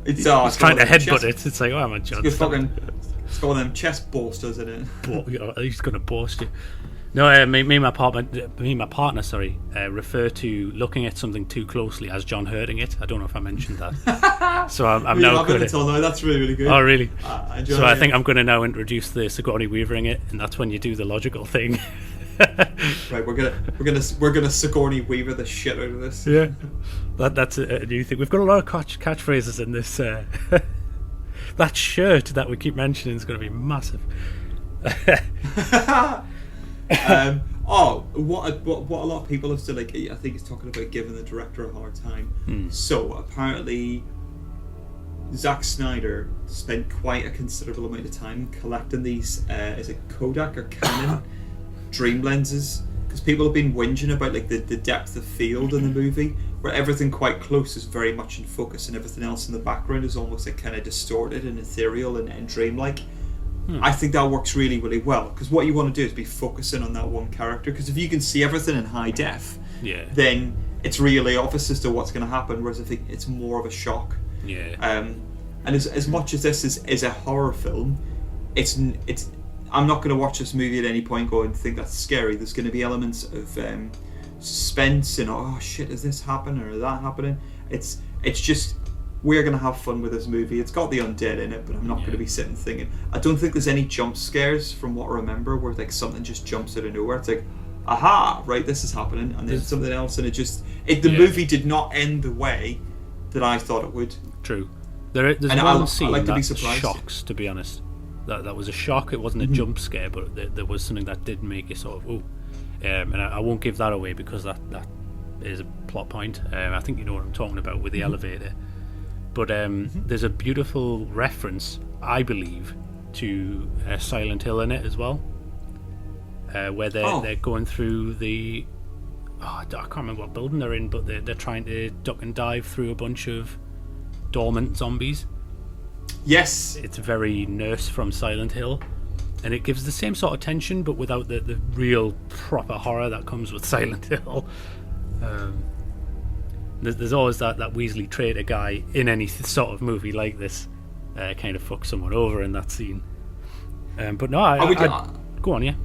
It's trying to headbutt it. It's like, oh, I'm a John. It's got one of them chest boasters in it. He's going to boast you. No, me and my partner, refer to looking at something too closely as John hurting it. I don't know if I mentioned that. So I'm now good at it. No, that's really, really good. Oh, really? I think I'm going to now introduce the Sigourney Weavering it, and that's when you do the logical thing. Right, we're gonna Sigourney Weaver the shit out of this. Yeah, that's a new thing. We've got a lot of catchphrases in this. That shirt that we keep mentioning is going to be massive. What a lot of people have said, like, I think it's talking about giving the director a hard time. So apparently Zack Snyder spent quite a considerable amount of time collecting these is it Kodak or Canon dream lenses, because people have been whinging about like the depth of field in the movie, where everything quite close is very much in focus and everything else in the background is almost like kind of distorted and ethereal and dreamlike. I think that works really, really well, because what you want to do is be focusing on that one character, because if you can see everything in high def, then it's really obvious as to what's going to happen, whereas I think it's more of a shock. And as much as this is a horror film, it's I'm not going to watch this movie at any point go and think that's scary. There's going to be elements of suspense and, oh shit, is this happening or that happening? It's just, we're going to have fun with this movie. It's got the undead in it, but I'm not going to be sitting thinking. I don't think there's any jump scares from what I remember where like something just jumps out of nowhere. It's like, aha, right, this is happening, and then something else, and the movie did not end the way that I thought it would. True. There's one scene that shocks, to be honest. That was a shock. It wasn't a jump scare, but there was something that did make you sort of, ooh. And I won't give that away because that is a plot point. I think you know what I'm talking about with the elevator. But there's a beautiful reference, I believe, to Silent Hill in it as well, where they're going through the... I can't remember what building they're in, but they're trying to duck and dive through a bunch of dormant zombies. Yes. It's very Nurse from Silent Hill, and it gives the same sort of tension, but without the real proper horror that comes with Silent Hill. There's always that Weasley traitor guy in any sort of movie like this, kind of fucks someone over in that scene. But no, go on, yeah.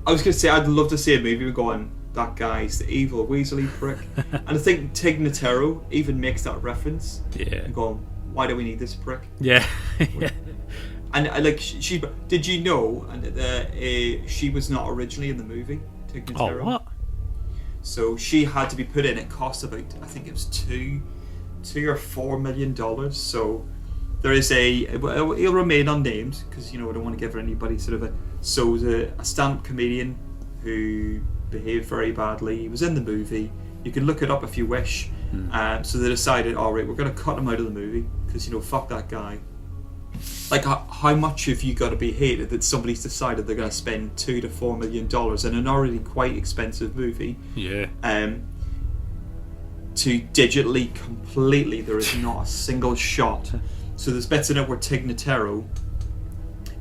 I was going to say, I'd love to see a movie going, that guy's the evil Weasley prick. And I think Tig Notaro even makes that reference. Yeah. And going, why do we need this prick? Yeah. Yeah. And like she did you know she was not originally in the movie, Tig Notaro? Oh, what? So she had to be put in. It cost about, I think it was $2 or $4 million. So there is he'll remain unnamed because I don't want to give anybody sort of a stand-up comedian who behaved very badly. He was in the movie. You can look it up if you wish. So they decided, all right, we're going to cut him out of the movie because fuck that guy. Like, how much have you got to be hated that somebody's decided they're going to spend $2 to $4 million in an already quite expensive movie? Yeah. To digitally completely, there is not a single shot. So there's bits in it where Tig Notaro,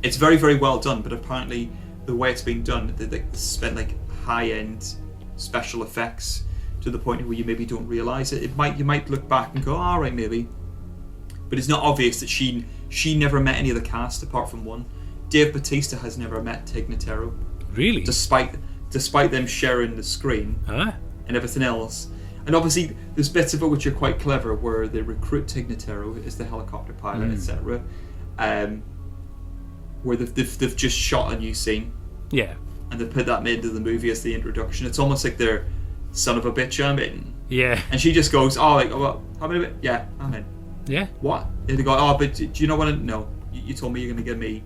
it's very, very well done, but apparently the way it's been done, they spent like high-end special effects to the point where you maybe don't realise it. You might look back and go, all right, maybe. But it's not obvious that she never met any of the cast apart from one. Dave Bautista has never met Tig Notaro. Really? Despite them sharing the screen and everything else. And obviously, there's bits of it which are quite clever, where they recruit Tig Notaro as the helicopter pilot, etc. Where they've just shot a new scene. Yeah. And they put that into the movie as the introduction. It's almost like they're son of a bitch, I'm in. Yeah. And she just goes, oh, like, well, how many? Yeah, I'm in. Yeah. What? And they go, oh, but do you know what? No, you told me you're going to give me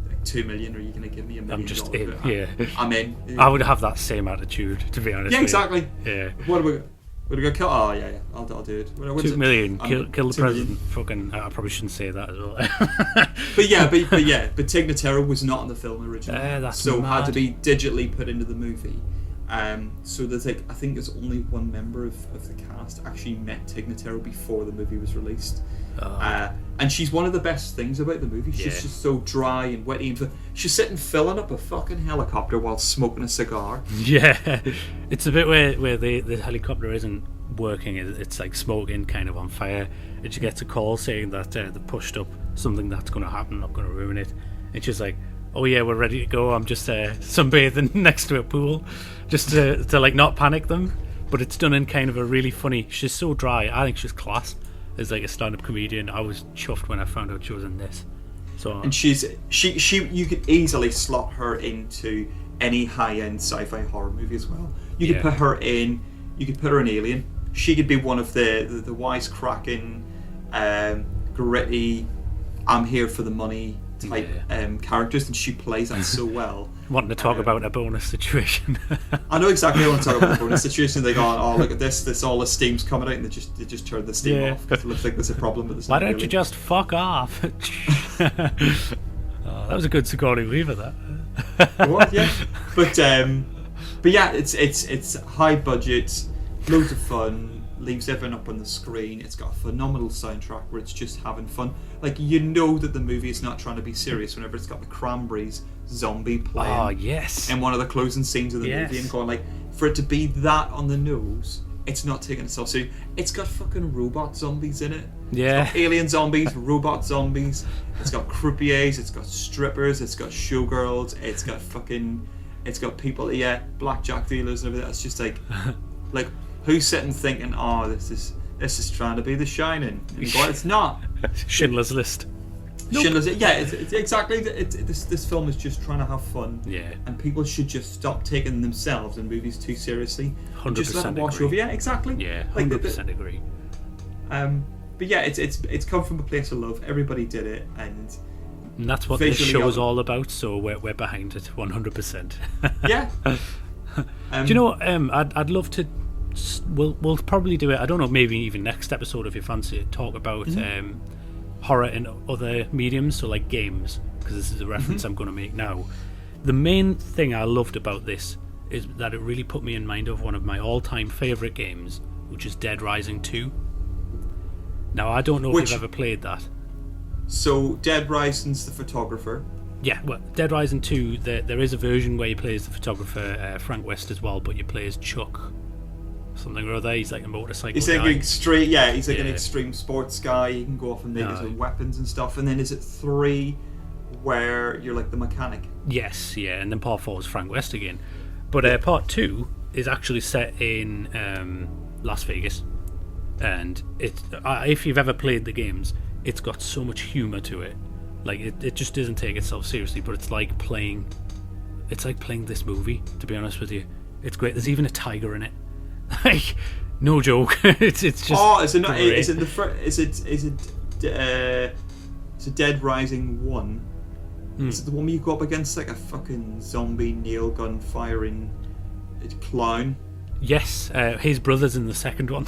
like 2 million, or you're going to give me $1 million. I'm just in. Yeah. I'm in. I would have that same attitude, to be honest. Yeah, exactly. Yeah. What are we? We're gonna kill. Oh yeah, I'll do it. 2 million. Kill the 2 million. president. Fucking. I probably shouldn't say that as well. but Tig Notaro was not in the film originally, that's so mad. had to be digitally put into the movie. So there's like, I think there's only one member of the cast actually met Tig Notaro before the movie was released. And she's one of the best things about the movie. She's just so dry and witty, and she's sitting filling up a fucking helicopter while smoking a cigar. Yeah, it's a bit where the helicopter isn't working. It's like smoking, kind of on fire. And she gets a call saying that they pushed up something that's going to happen, not going to ruin it. And she's like, oh yeah, we're ready to go. I'm just sunbathing next to a pool, just to like not panic them. But it's done in kind of a really funny. She's so dry. I think she's class as like a stand-up comedian. I was chuffed when I found out she was in this. So and she you could easily slot her into any high-end sci-fi horror movie as well. You could put her in Alien. She could be one of the wisecracking, gritty, I'm here for the money type characters, and she plays that so well. Wanting to talk about a bonus situation. I know exactly what I'm talking about. A bonus situation. They go, oh look at this all the steam's coming out, and they just turn the steam off. It looks like there's a problem with this. Why don't you just fuck off? That was a good Sigourney Weaver. That. What? Yeah, but yeah, it's high budget, loads of fun. Leaves everyone up on the screen. It's got a phenomenal soundtrack where it's just having fun. Like, you know that the movie is not trying to be serious whenever it's got the Cranberries zombie playing. Oh yes. In one of the closing scenes of the movie, and going like, for it to be that on the nose, it's not taking itself seriously. It's got fucking robot zombies in it. Yeah. It's got alien zombies, robot zombies. It's got croupiers. It's got strippers. It's got showgirls. It's got people. Yeah, blackjack dealers and everything. It's just like. Who's sitting thinking, oh, this is trying to be The Shining? And you go, it's not. Schindler's List. Schindler's List. Yeah, it's exactly. This film is just trying to have fun. Yeah. And people should just stop taking themselves and movies too seriously. 100% just let them wash agree. over. Yeah, exactly. Yeah, 100% agree. But yeah, it's come from a place of love. Everybody did it, and that's what this show is all about. So we're behind it 100%. Yeah. Do you know what? I'd love to. We'll probably do it. I don't know. Maybe even next episode, if you fancy it, talk about horror in other mediums, so like games, because this is a reference I'm going to make now. The main thing I loved about this is that it really put me in mind of one of my all-time favourite games, which is Dead Rising 2. Now, I don't know if you've ever played that. So, Dead Rising's the photographer. Yeah, well, Dead Rising 2, there is a version where he plays the photographer, Frank West as well, but you play as Chuck something or other. He's like a motorcycle He's like guy. An extreme sports guy. He can go off and make his own weapons and stuff. And then is it 3 where you're like the mechanic? Yes, yeah, and then part 4 is Frank West again. But part 2 is actually set in Las Vegas. And if you've ever played the games, it's got so much humour to it. Like, it just doesn't take itself seriously, but it's like playing this movie, to be honest with you. It's great. There's even a tiger in it. Like, no joke. it's just. Oh, is it Dead Rising 1? Is it the one where you go up against like a fucking zombie nail gun firing clown? Yes, his brother's in the second one.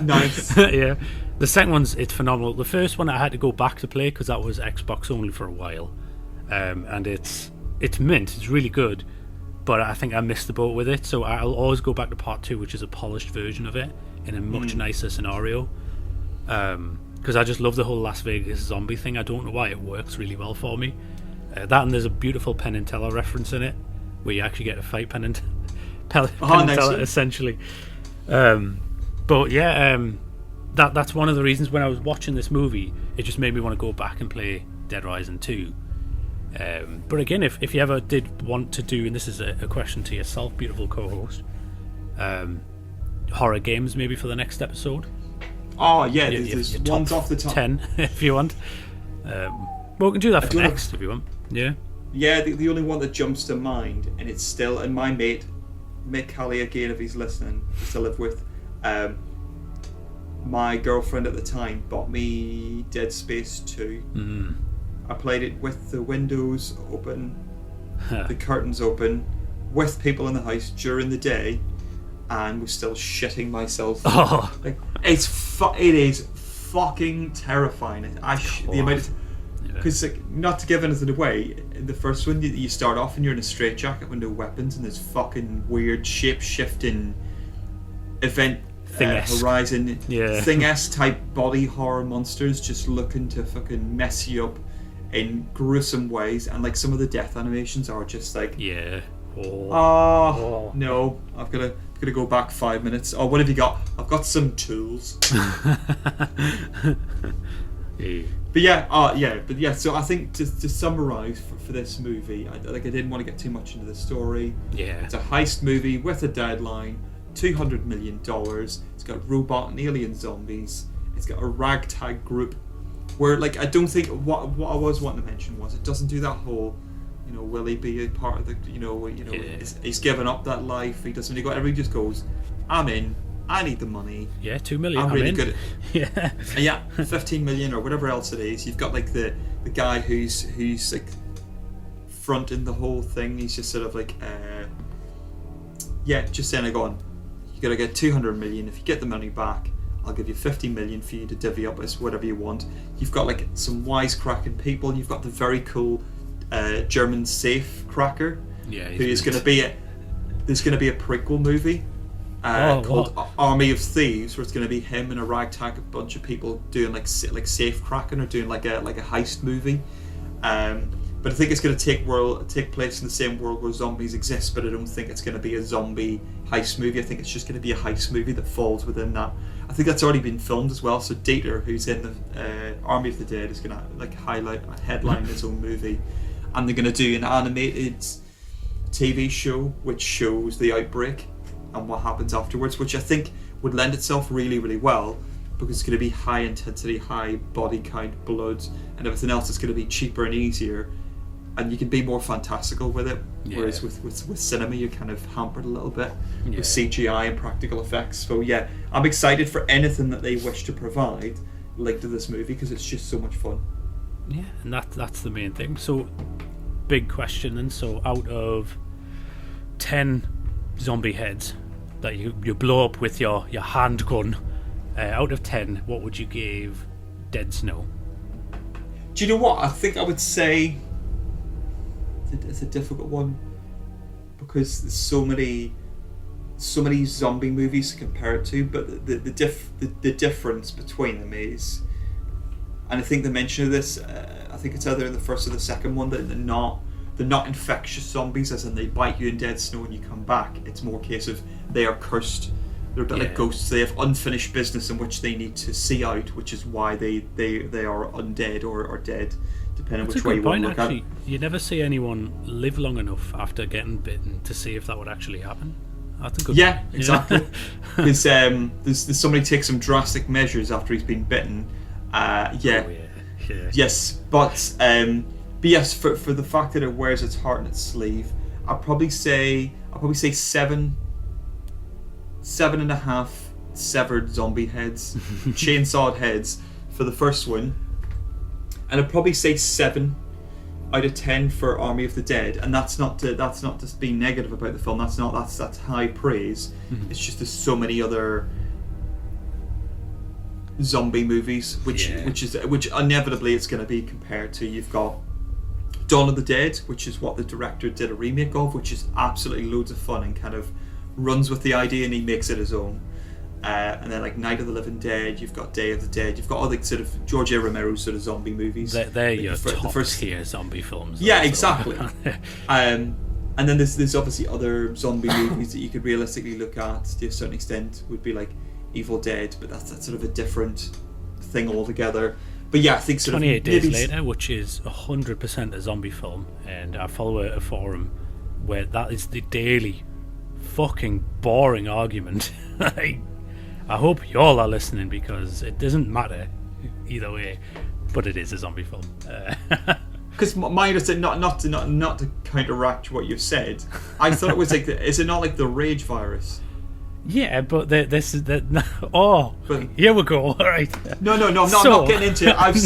Nice. Yeah, the second one's it's phenomenal. The first one I had to go back to play because that was Xbox only for a while, and it's mint. It's really good. But I think I missed the boat with it, so I'll always go back to part 2, which is a polished version of it in a much nicer scenario. Because I just love the whole Las Vegas zombie thing. I don't know why it works really well for me. That, and there's a beautiful Penn and Teller reference in it, where you actually get to fight Penn and Teller essentially. But yeah, that's one of the reasons when I was watching this movie, it just made me want to go back and play Dead Rising 2. But again, if you ever did want to do, and this is a question to yourself, beautiful co-host, horror games maybe for the next episode. Oh yeah, there's ones off the top 10 if you want. Well, we can do that for next if you want. Yeah. Yeah, the only one that jumps to mind, and it's still, and my mate Mick Halley, again, if he's listening, I used to live with, my girlfriend at the time bought me Dead Space 2. I played it with the windows open, the curtains open, with people in the house during the day, and was still shitting myself. Oh. Like, it is fucking terrifying. The amount of, because like, not to give anything away, in the first one you start off and you're in a straitjacket with no weapons, and there's fucking weird shape-shifting event horizon Thing-esque type body horror monsters just looking to fucking mess you up in gruesome ways, and like some of the death animations are just like no, I've got to go back 5 minutes. Oh, what have you got? I've got some tools. But yeah. So I think to summarise for this movie, I didn't want to get too much into the story. Yeah, it's a heist movie with a deadline, $200 million. It's got robot and alien zombies. It's got a ragtag group. Where, like, I don't think what I was wanting to mention was it doesn't do that whole, will he be a part of the, he's given up that life. He doesn't really go. Everybody just goes, I'm in. I need the money. Yeah, 2 million. I'm really good at. Yeah, 15 million or whatever else it is. You've got like the guy who's like fronting the whole thing. He's just sort of like, just saying, go on. You gotta get 200 million. If you get the money back, I'll give you 50 million for you to divvy up as whatever you want. You've got like some wisecracking people. You've got the very cool German safe cracker, who is going to be there's going to be a prequel movie called Army of Thieves, where it's going to be him and a ragtag bunch of people doing like safe cracking or doing like a heist movie. But I think it's going to take place in the same world where zombies exist, but I don't think it's going to be a zombie heist movie. I think it's just going to be a heist movie that falls within that. I think that's already been filmed as well. So Dieter, who's in the Army of the Dead, is going to like headline his own movie, and they're going to do an animated TV show which shows the outbreak and what happens afterwards, which I think would lend itself really, really well, because it's going to be high intensity, high body count, blood, and everything else is going to be cheaper and easier. And you can be more fantastical with it, whereas with cinema you're kind of hampered a little bit with CGI and practical effects. So yeah, I'm excited for anything that they wish to provide linked to this movie, because it's just so much fun. Yeah, and that's the main thing. So, big question then. So out of 10 zombie heads that you blow up with your handgun, out of 10, what would you give Dead Snow? Do you know what? I think I would say it's a difficult one, because there's so many zombie movies to compare it to, but the difference between them is, and I think the mention of this, I think it's either in the first or the second one, that they're not infectious zombies, as in they bite you in Dead Snow and you come back. It's more a case of they are cursed. They're a bit like ghosts. They have unfinished business in which they need to see out, which is why they are undead or dead, depending That's which way you want to look actually. at it. You never see anyone live long enough after getting bitten to see if that would actually happen. That's a good point. Exactly. Because there's somebody takes some drastic measures after he's been bitten. Yes, but yes, for the fact that it wears its heart on its sleeve, I'll probably say 7.5 severed zombie heads, chainsawed heads for the first one, and I'd probably say 7 out of 10 for Army of the Dead. And that's not just being negative about the film. That's high praise. It's just there's so many other zombie movies which inevitably it's going to be compared to. You've got Dawn of the Dead, which is what the director did a remake of, which is absolutely loads of fun and kind of runs with the idea and he makes it his own. And then like Night of the Living Dead, you've got Day of the Dead, you've got all the sort of George A. Romero sort of zombie movies. They're like your top tier zombie films. Yeah, exactly. And then there's obviously other zombie movies that you could realistically look at to a certain extent, would be like Evil Dead, but that's sort of a different thing altogether. But yeah, I think sort 28 of Days maybe Later, which is 100% a zombie film, and I follow a forum where that is the daily fucking boring argument. I hope you all are listening, because it doesn't matter either way, but it is a zombie film. Because my understanding, not to counteract what you've said, I thought it was like, is it not like the rage virus? Yeah, but this is the. Oh, But- here we go. All right. No, I'm not getting into it. I've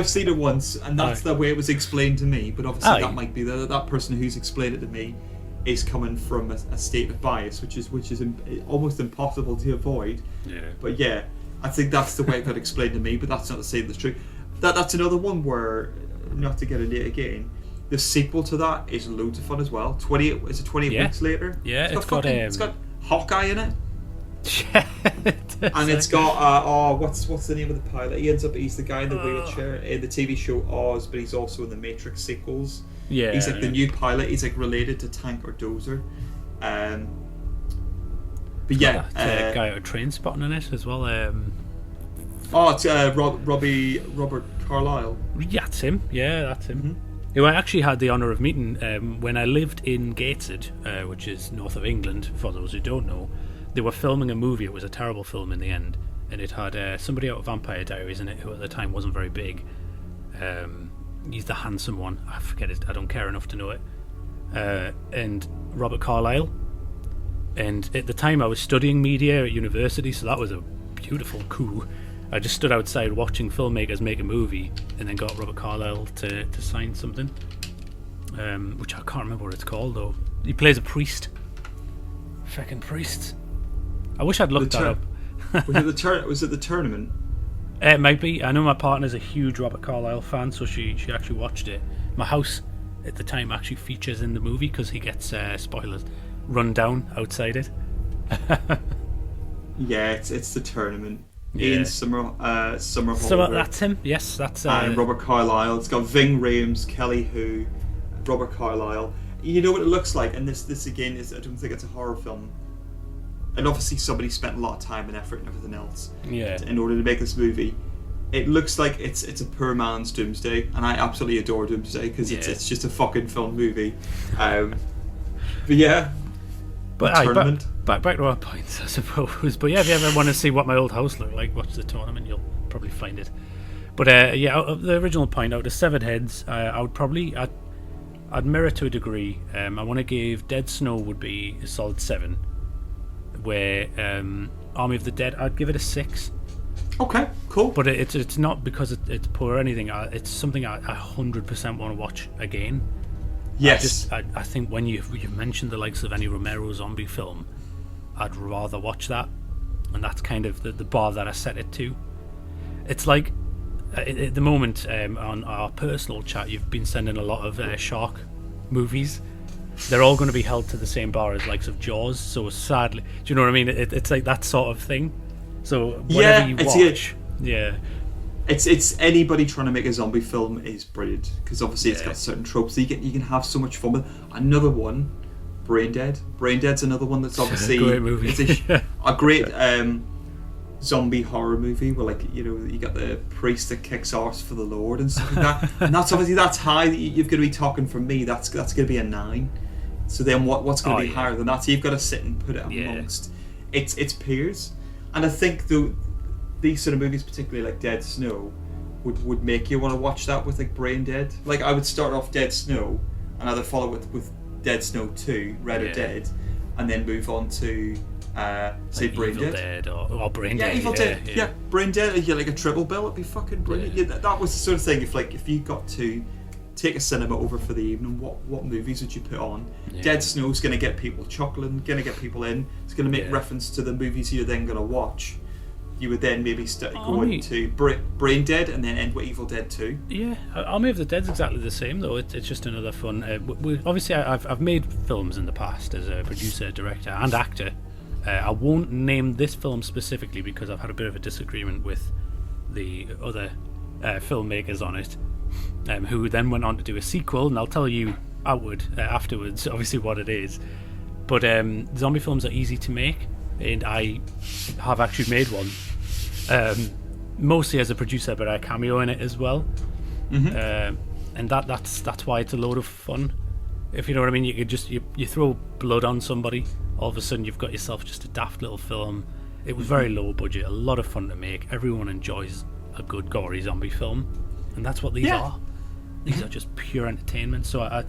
seen it once, and that's Aye. the way it was explained to me. But obviously, Aye. that might be that person who's explained it to me is coming from a state of bias, which is almost impossible to avoid. Yeah. But yeah, I think that's the way it got explained to me. But that's not to say that's true. That's another one where, not to get into it again, the sequel to that is loads of fun as well. 28 Yeah. weeks later. Yeah, it's got Hawkeye in it. And it's like, got what's the name of the pilot? He's the guy in the wheelchair in the TV show Oz, but he's also in the Matrix sequels. yeah, He's like the new pilot. He's like related to Tank or Dozer. But yeah, that guy out of Train Spotting in it as well. it's Robert Carlyle. Yeah, that's him. Yeah, that's him. Mm-hmm. Who I actually had the honour of meeting when I lived in Gateshead, which is north of England, for those who don't know. They were filming a movie. It was a terrible film in the end, and it had somebody out of Vampire Diaries in it who at the time wasn't very big. He's the handsome one. I forget it. I don't care enough to know it. And Robert Carlyle. And at the time I was studying media at university, so that was a beautiful coup. I just stood outside watching filmmakers make a movie, and then got Robert Carlyle to sign something, which I can't remember what it's called though. He plays a priest. Fucking priest. I wish I'd looked that up. Was it the tournament? It might be. I know my partner's a huge Robert Carlyle fan, so she actually watched it. My house at the time actually features in the movie because he gets spoilers run down outside it. Yeah, it's the tournament. Yeah. Ian Somerhalder. So that's him. Yes, that's And Robert Carlyle. It's got Ving Rhames, Kelly Hu, Robert Carlyle. You know what it looks like, and this again is, I don't think it's a horror film. And obviously somebody spent a lot of time and effort and everything else in order to make this movie. It looks like it's a poor man's Doomsday, and I absolutely adore Doomsday because it's just a fucking fun movie. But yeah, tournament. Back to our points, I suppose. But yeah, if you ever want to see what my old house looked like, watch the tournament. You'll probably find it. But the original point, out of 7 heads, I would probably I'd mirror to a degree. I want to give Dead Snow would be a solid 7. Where Army of the Dead, I'd give it a 6. Okay, cool. But it's not because it's poor or anything. It's something I 100% want to watch again. Yes. I think when you mentioned the likes of any Romero zombie film, I'd rather watch that, and that's kind of the bar that I set it to. It's like at the moment on our personal chat, you've been sending a lot of shark movies. They're all going to be held to the same bar as likes of Jaws. So sadly, do you know what I mean? It's like that sort of thing. So whatever you watch, it's anybody trying to make a zombie film is brilliant because obviously it's got certain tropes that you can have so much fun with. Another one, Brain Dead. Brain Dead's another one that's obviously a great movie. It's a great zombie horror movie where, like, you know, you got the priest that kicks arse for the Lord and stuff like that. And that's obviously that's high. You're going to be talking from me. That's going to be a 9. So then what's going to be higher than that? So you've got to sit and put it amongst its peers. And I think these sort of movies, particularly like Dead Snow, would make you want to watch that with like Brain Dead. Like I would start off Dead Snow and either follow it with Dead Snow 2, Red or Dead, and then move on to say like Brain Evil Dead. or Brain Dead. Evil Dead. Yeah, Brain Dead. Yeah, like a triple bill. It'd be fucking brilliant. Yeah, that was the sort of thing. If you got to take a cinema over for the evening, what movies would you put on? Dead Snow's going to get people chuckling, going to get people in. It's going to make reference to the movies you're then going to watch. You would then maybe go into Brain Dead and then end with Evil Dead 2. Yeah, Army of the Dead's exactly the same though. It's just another fun. Obviously, I've made films in the past as a producer, director, and actor. I won't name this film specifically because I've had a bit of a disagreement with the other filmmakers on it, who then went on to do a sequel, and I'll tell you afterwards, obviously, what it is. But zombie films are easy to make, and I have actually made one. mostly as a producer, but I cameo in it as well. And that's why it's a load of fun. If you know what I mean, you could just you throw blood on somebody, all of a sudden you've got yourself just a daft little film. It was very low budget, a lot of fun to make. Everyone enjoys a good gory zombie film, and that's what these are. These are just pure entertainment. So I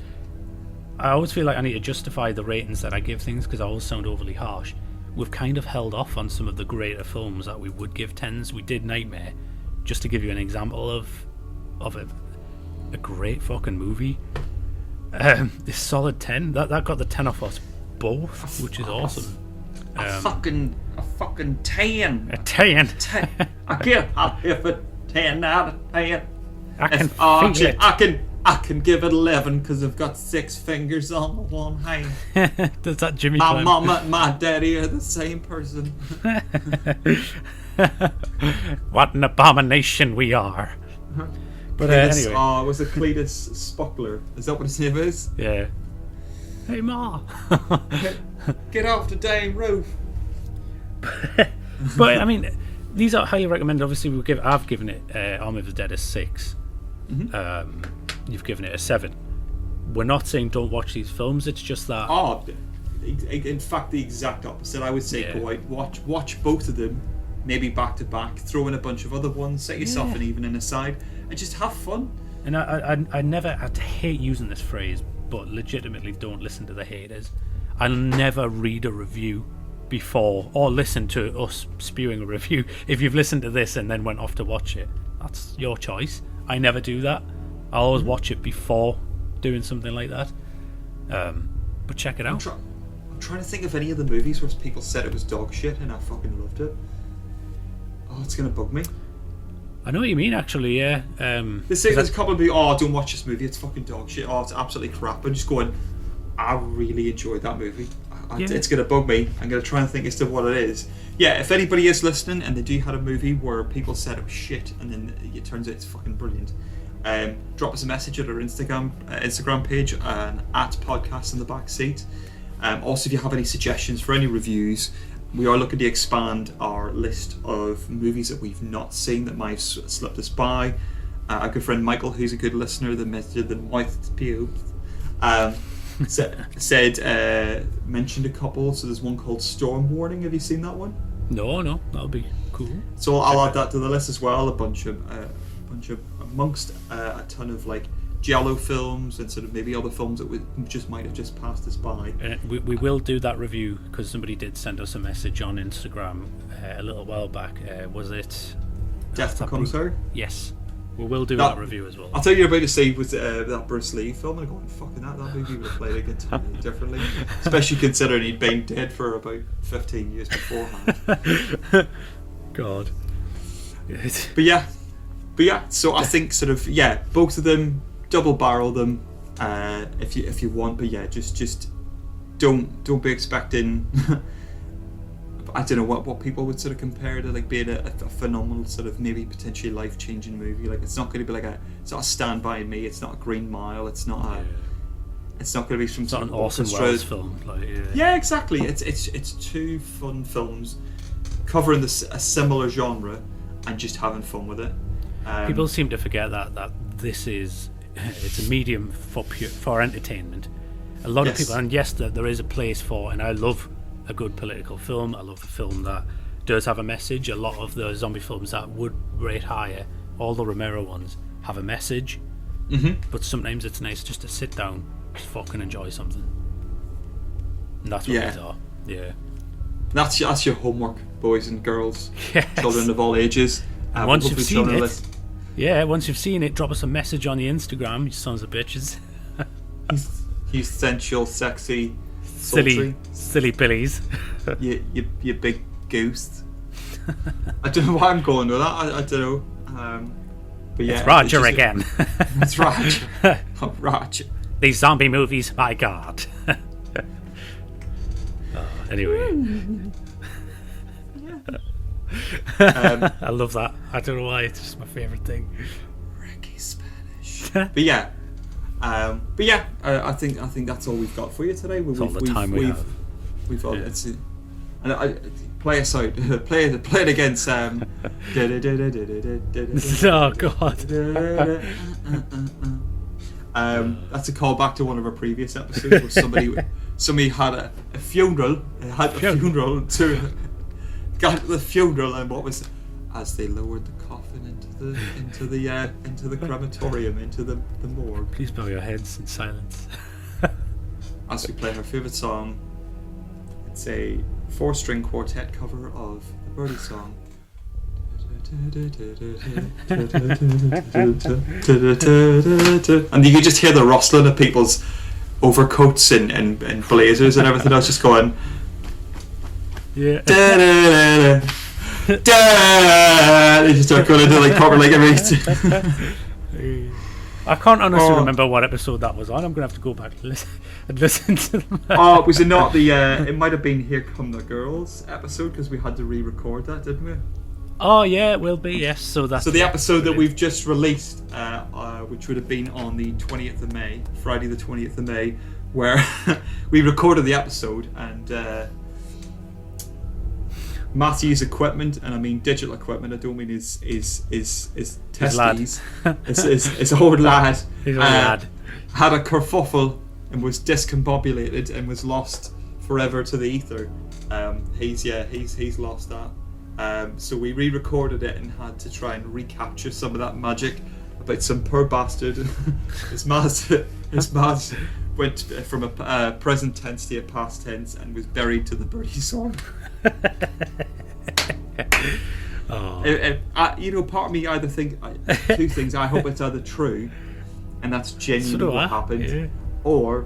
always feel like I need to justify the ratings that I give things, because I always sound overly harsh. We've kind of held off on some of the greater films that we would give 10s. We did Nightmare, just to give you an example of a great fucking movie. This solid 10. That got the 10 off us both, which is awesome. A fucking 10. A 10. I give it 10 out of 10. I can feel it. I can give it 11 because I've got 6 fingers on the one hand. Does that Jimmy My Clem? mama and my daddy are the same person. What an abomination we are. But anyway. Was it Cletus Spuckler? Is that what his name is? Yeah. Hey, Ma. Get off the dang roof. But I mean, these are highly recommended. Obviously, I've given it Army of the Dead a 6. You've given it a 7. We're not saying don't watch these films. It's just that. Oh, in fact, the exact opposite. I would say go out, watch both of them, maybe back to back. Throw in a bunch of other ones. Set yourself an evening aside and just have fun. And I hate using this phrase, but legitimately don't listen to the haters. I'll never read a review before or listen to us spewing a review. If you've listened to this and then went off to watch it, that's your choice. I never do that. I always watch it before doing something like that. But check it out. I'm trying to think of any of the movies where people said it was dog shit and I fucking loved it. Oh, it's gonna bug me. I know what you mean, actually. Yeah. There's a couple of people. Oh, don't watch this movie. It's fucking dog shit. Oh, it's absolutely crap. I'm just going. I really enjoyed that movie. It's gonna bug me. I'm gonna try and think as to what it is. Yeah, if anybody is listening and they do had a movie where people said it was shit and then it turns out it's fucking brilliant, drop us a message at our Instagram page at podcast in the Backseat. Also, if you have any suggestions for any reviews, we are looking to expand our list of movies that we've not seen that might have slipped us by. Our good friend Michael, who's a good listener, the method that might be mentioned a couple. So there's one called Storm Warning. Have you seen that one? No, that'll be cool. So I'll add that to the list as well. A bunch of amongst a ton of like Giallo films and sort of maybe other films that we just might have just passed us by. We will do that review because somebody did send us a message on Instagram a little while back. Was it Death Becomes Her? Yes. We will do that review as well. I'll tell you about to say was that Bruce Lee film. I'm going, fucking that movie would have played it entirely differently. Especially considering he'd been dead for about 15 years beforehand. God. But yeah, so I think sort of, both of them, double barrel them if you want, but just don't be expecting I don't know what people would sort of compare to like being a phenomenal sort of maybe potentially life-changing movie. Like it's not going to be it's not a Stand By Me, it's not a Green Mile, it's not going to be some sort of Orson Welles film. Yeah, exactly. It's two fun films covering a similar genre and just having fun with it. People seem to forget that this is it's a medium for entertainment. A lot of people, and yes, there is a place for, and I love a good political film. I love the film that does have a message. A lot of the zombie films that would rate higher, all the Romero ones, have a message. But sometimes it's nice just to sit down, just fucking enjoy something. And that's what these are. Yeah. That's your homework, boys and girls, yes. Children of all ages. Once you've seen it, once you've seen it, drop us a message on the Instagram, you sons of bitches. You sensual, sexy, sultry. silly billies. you big goose. I don't know why I'm going with that. I don't know. But yeah, it's Roger again. It's Roger. Oh, Roger. These zombie movies, my God. Anyway. I love that. I don't know why, it's just my favourite thing. Ricky Spanish. But I think that's all we've got for you today. That's all the time we have. We've all, and Play us out. Play it again, Sam. Oh God. That's a callback to one of our previous episodes where somebody had a funeral. Got to the funeral, and what was as they lowered the coffin into the crematorium, into the morgue. Please bow your heads in silence. As we play our favourite song, it's a 4-string quartet cover of the Birdie song. And you can just hear the rustling of people's overcoats and blazers and everything else just going. Yeah. They just start going into like proper like every. I can't honestly remember what episode that was on. I'm gonna have to go back and listen to them. Was it not the? It might have been Here Come the Girls episode because we had to re-record that, didn't we? Oh yeah, it will be. Yes. So the episode that we've just released, which would have been on the 20th of May, Friday the 20th of May, where we recorded the episode and. Matthew's equipment, and I mean digital equipment. I don't mean his testes. His old lad. His old lad had a kerfuffle and was discombobulated and was lost forever to the ether. He's lost that. So we re-recorded it and had to try and recapture some of that magic about some poor bastard. his master went from a present tense to a past tense and was buried to the Birdie song. Part of me either think two things. I hope it's either true, and that's genuinely what happened, or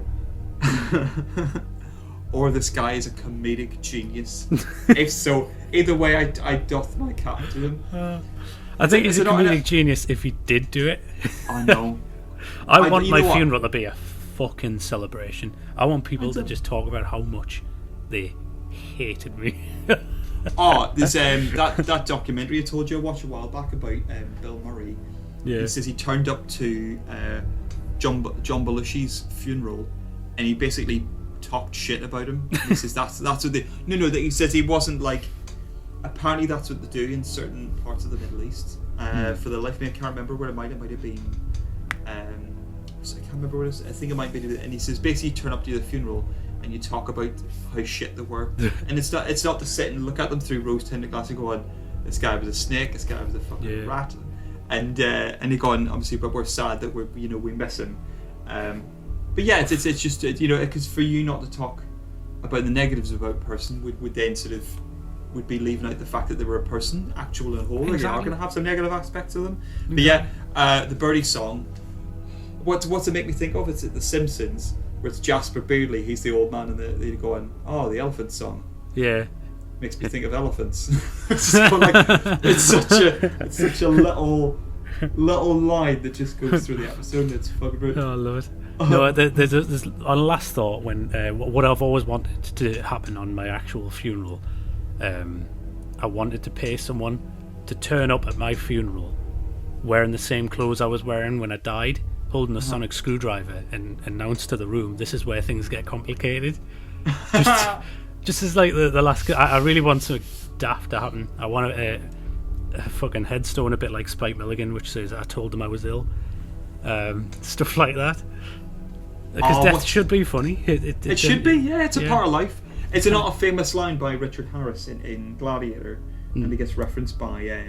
this guy is a comedic genius. If so, either way, I doth my cap to him. I think he's a comedic genius if he did do it. I know. I want my funeral to be a fucking celebration. I want people to just talk about how much they hated me. There's that documentary I told you I watched a while back about Bill Murray. Yeah. He says he turned up to John Belushi's funeral and he basically talked shit about him. He says that's what they that he says he wasn't like. Apparently that's what they do in certain parts of the Middle East. For the life of me, I can't remember where it might have been. I can't remember what it was. I think it might be. And he says basically you turn up to the funeral and you talk about how shit they were. And it's not to sit and look at them through rose-tinted glass and go on, this guy was a snake, this guy was a fucking rat, and they go on, obviously, but we're sad that we miss him. But yeah, it's just because for you not to talk about the negatives about a person would then sort of would be leaving out the fact that they were a person, actual and whole. Exactly. They are going to have some negative aspects of them. But yeah, the Birdie song. What's it make me think of? It's The Simpsons, where it's Jasper Beardley. He's the old man, and they're going, "Oh, the elephant song." Yeah, makes me think of elephants. It's such a little line that just goes through the episode. And it's fucking brilliant. Oh, I love it. No, there's on last thought when what I've always wanted to happen on my actual funeral. I wanted to pay someone to turn up at my funeral wearing the same clothes I was wearing when I died, holding a sonic screwdriver, and announce to the room, this is where things get complicated. Just as like the last. I really want something daft to happen. I want a fucking headstone a bit like Spike Milligan, which says I told him I was ill. Stuff like that. Because death should be funny. It should be, yeah. It's a part of life. It's not a famous line by Richard Harris in Gladiator, and it gets referenced by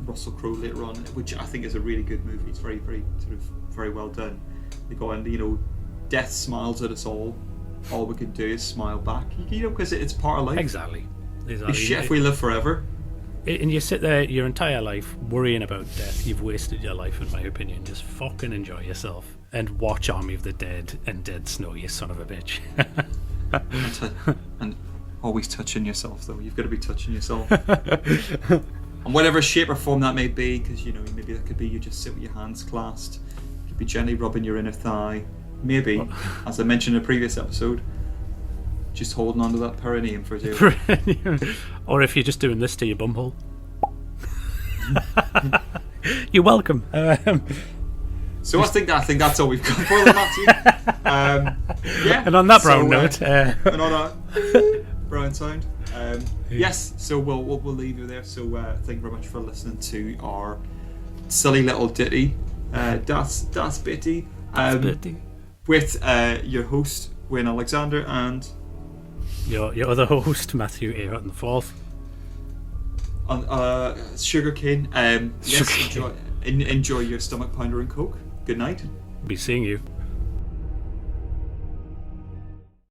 Russell Crowe later on, which I think is a really good movie. It's very, very sort of very well done. They go on, death smiles at us all. All we can do is smile back, because it's part of life. Exactly. It's shit if we live forever. And you sit there your entire life worrying about death. You've wasted your life, in my opinion. Just fucking enjoy yourself and watch Army of the Dead and Dead Snow, you son of a bitch. And always touching yourself, though. You've got to be touching yourself. And whatever shape or form that may be, because maybe that could be you just sit with your hands clasped. You could be gently rubbing your inner thigh. Maybe, as I mentioned in a previous episode, just holding onto that perineum for dear. Or if you're just doing this to your bumhole. You're welcome. So I think that's all we've got for them, Matthew. Yeah. And on that brown note, and on that brown sound, Yes, so we'll leave you there. So thank you very much for listening to our silly little ditty, Das Bitty, with your host Wayne Alexander and your other host Matthew Ayrton the Fourth. On Sugarcane. Yes, enjoy your stomach pounder and coke. Good night. Be seeing you.